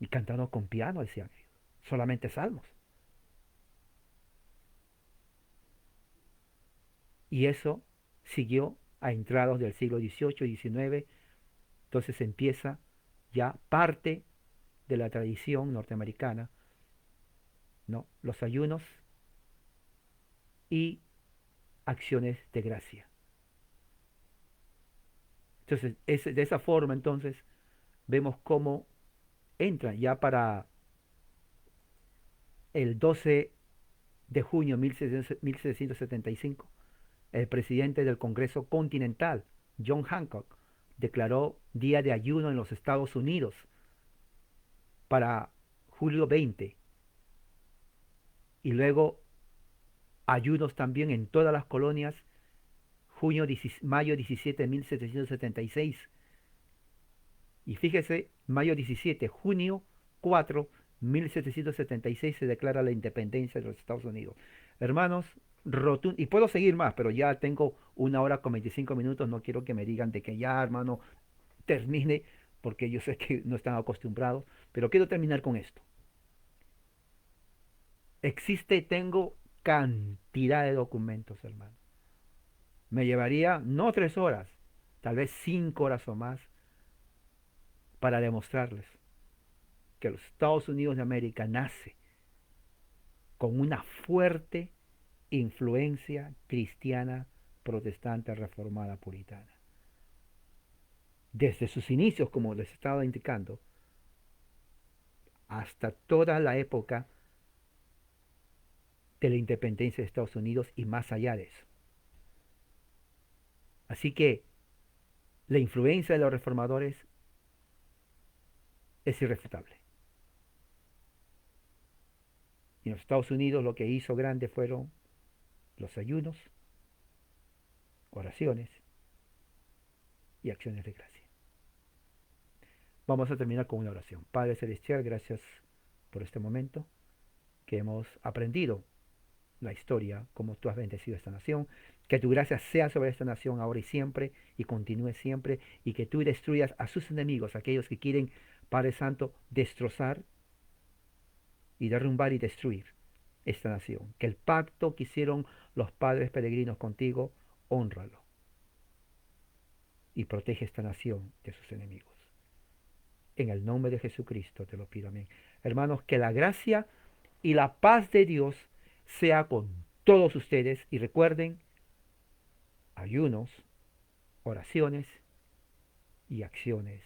ni cantado con piano, decían ellos, solamente salmos. Y eso siguió a entrados del siglo XVIII y XIX, entonces empieza ya parte de la tradición norteamericana, ¿no? Los ayunos y acciones de gracia. Entonces, de esa forma, entonces, vemos cómo entra ya para el 12 de junio de 1775, el presidente del Congreso Continental, John Hancock, declaró día de ayuno en los Estados Unidos para julio 20, y luego ayunos también en todas las colonias mayo 17 de 1776. Y fíjese, mayo 17, junio 4, 1776 se declara la independencia de los Estados Unidos. Hermanos, y puedo seguir más, pero ya tengo 1 hora con 25 minutos, no quiero que me digan de que ya, hermano, termine, porque yo sé que no están acostumbrados, pero quiero terminar con esto. Tengo cantidad de documentos, hermano. Me llevaría no 3 horas, tal vez 5 horas o más para demostrarles que los Estados Unidos de América nace con una fuerte influencia cristiana, protestante, reformada, puritana. Desde sus inicios, como les estaba indicando, hasta toda la época de la independencia de Estados Unidos y más allá de eso. Así que la influencia de los reformadores es irrefutable. Y en los Estados Unidos lo que hizo grande fueron los ayunos, oraciones y acciones de gracia. Vamos a terminar con una oración. Padre Celestial, gracias por este momento que hemos aprendido la historia, cómo tú has bendecido esta nación. Que tu gracia sea sobre esta nación ahora y siempre, y continúe siempre, y que tú destruyas a sus enemigos, aquellos que quieren, Padre Santo, destrozar y derrumbar y destruir esta nación. Que el pacto que hicieron los padres peregrinos contigo, hónralo y protege esta nación de sus enemigos. En el nombre de Jesucristo te lo pido, amén. Hermanos, que la gracia y la paz de Dios sea con todos ustedes, y recuerden, ayunos, oraciones y acciones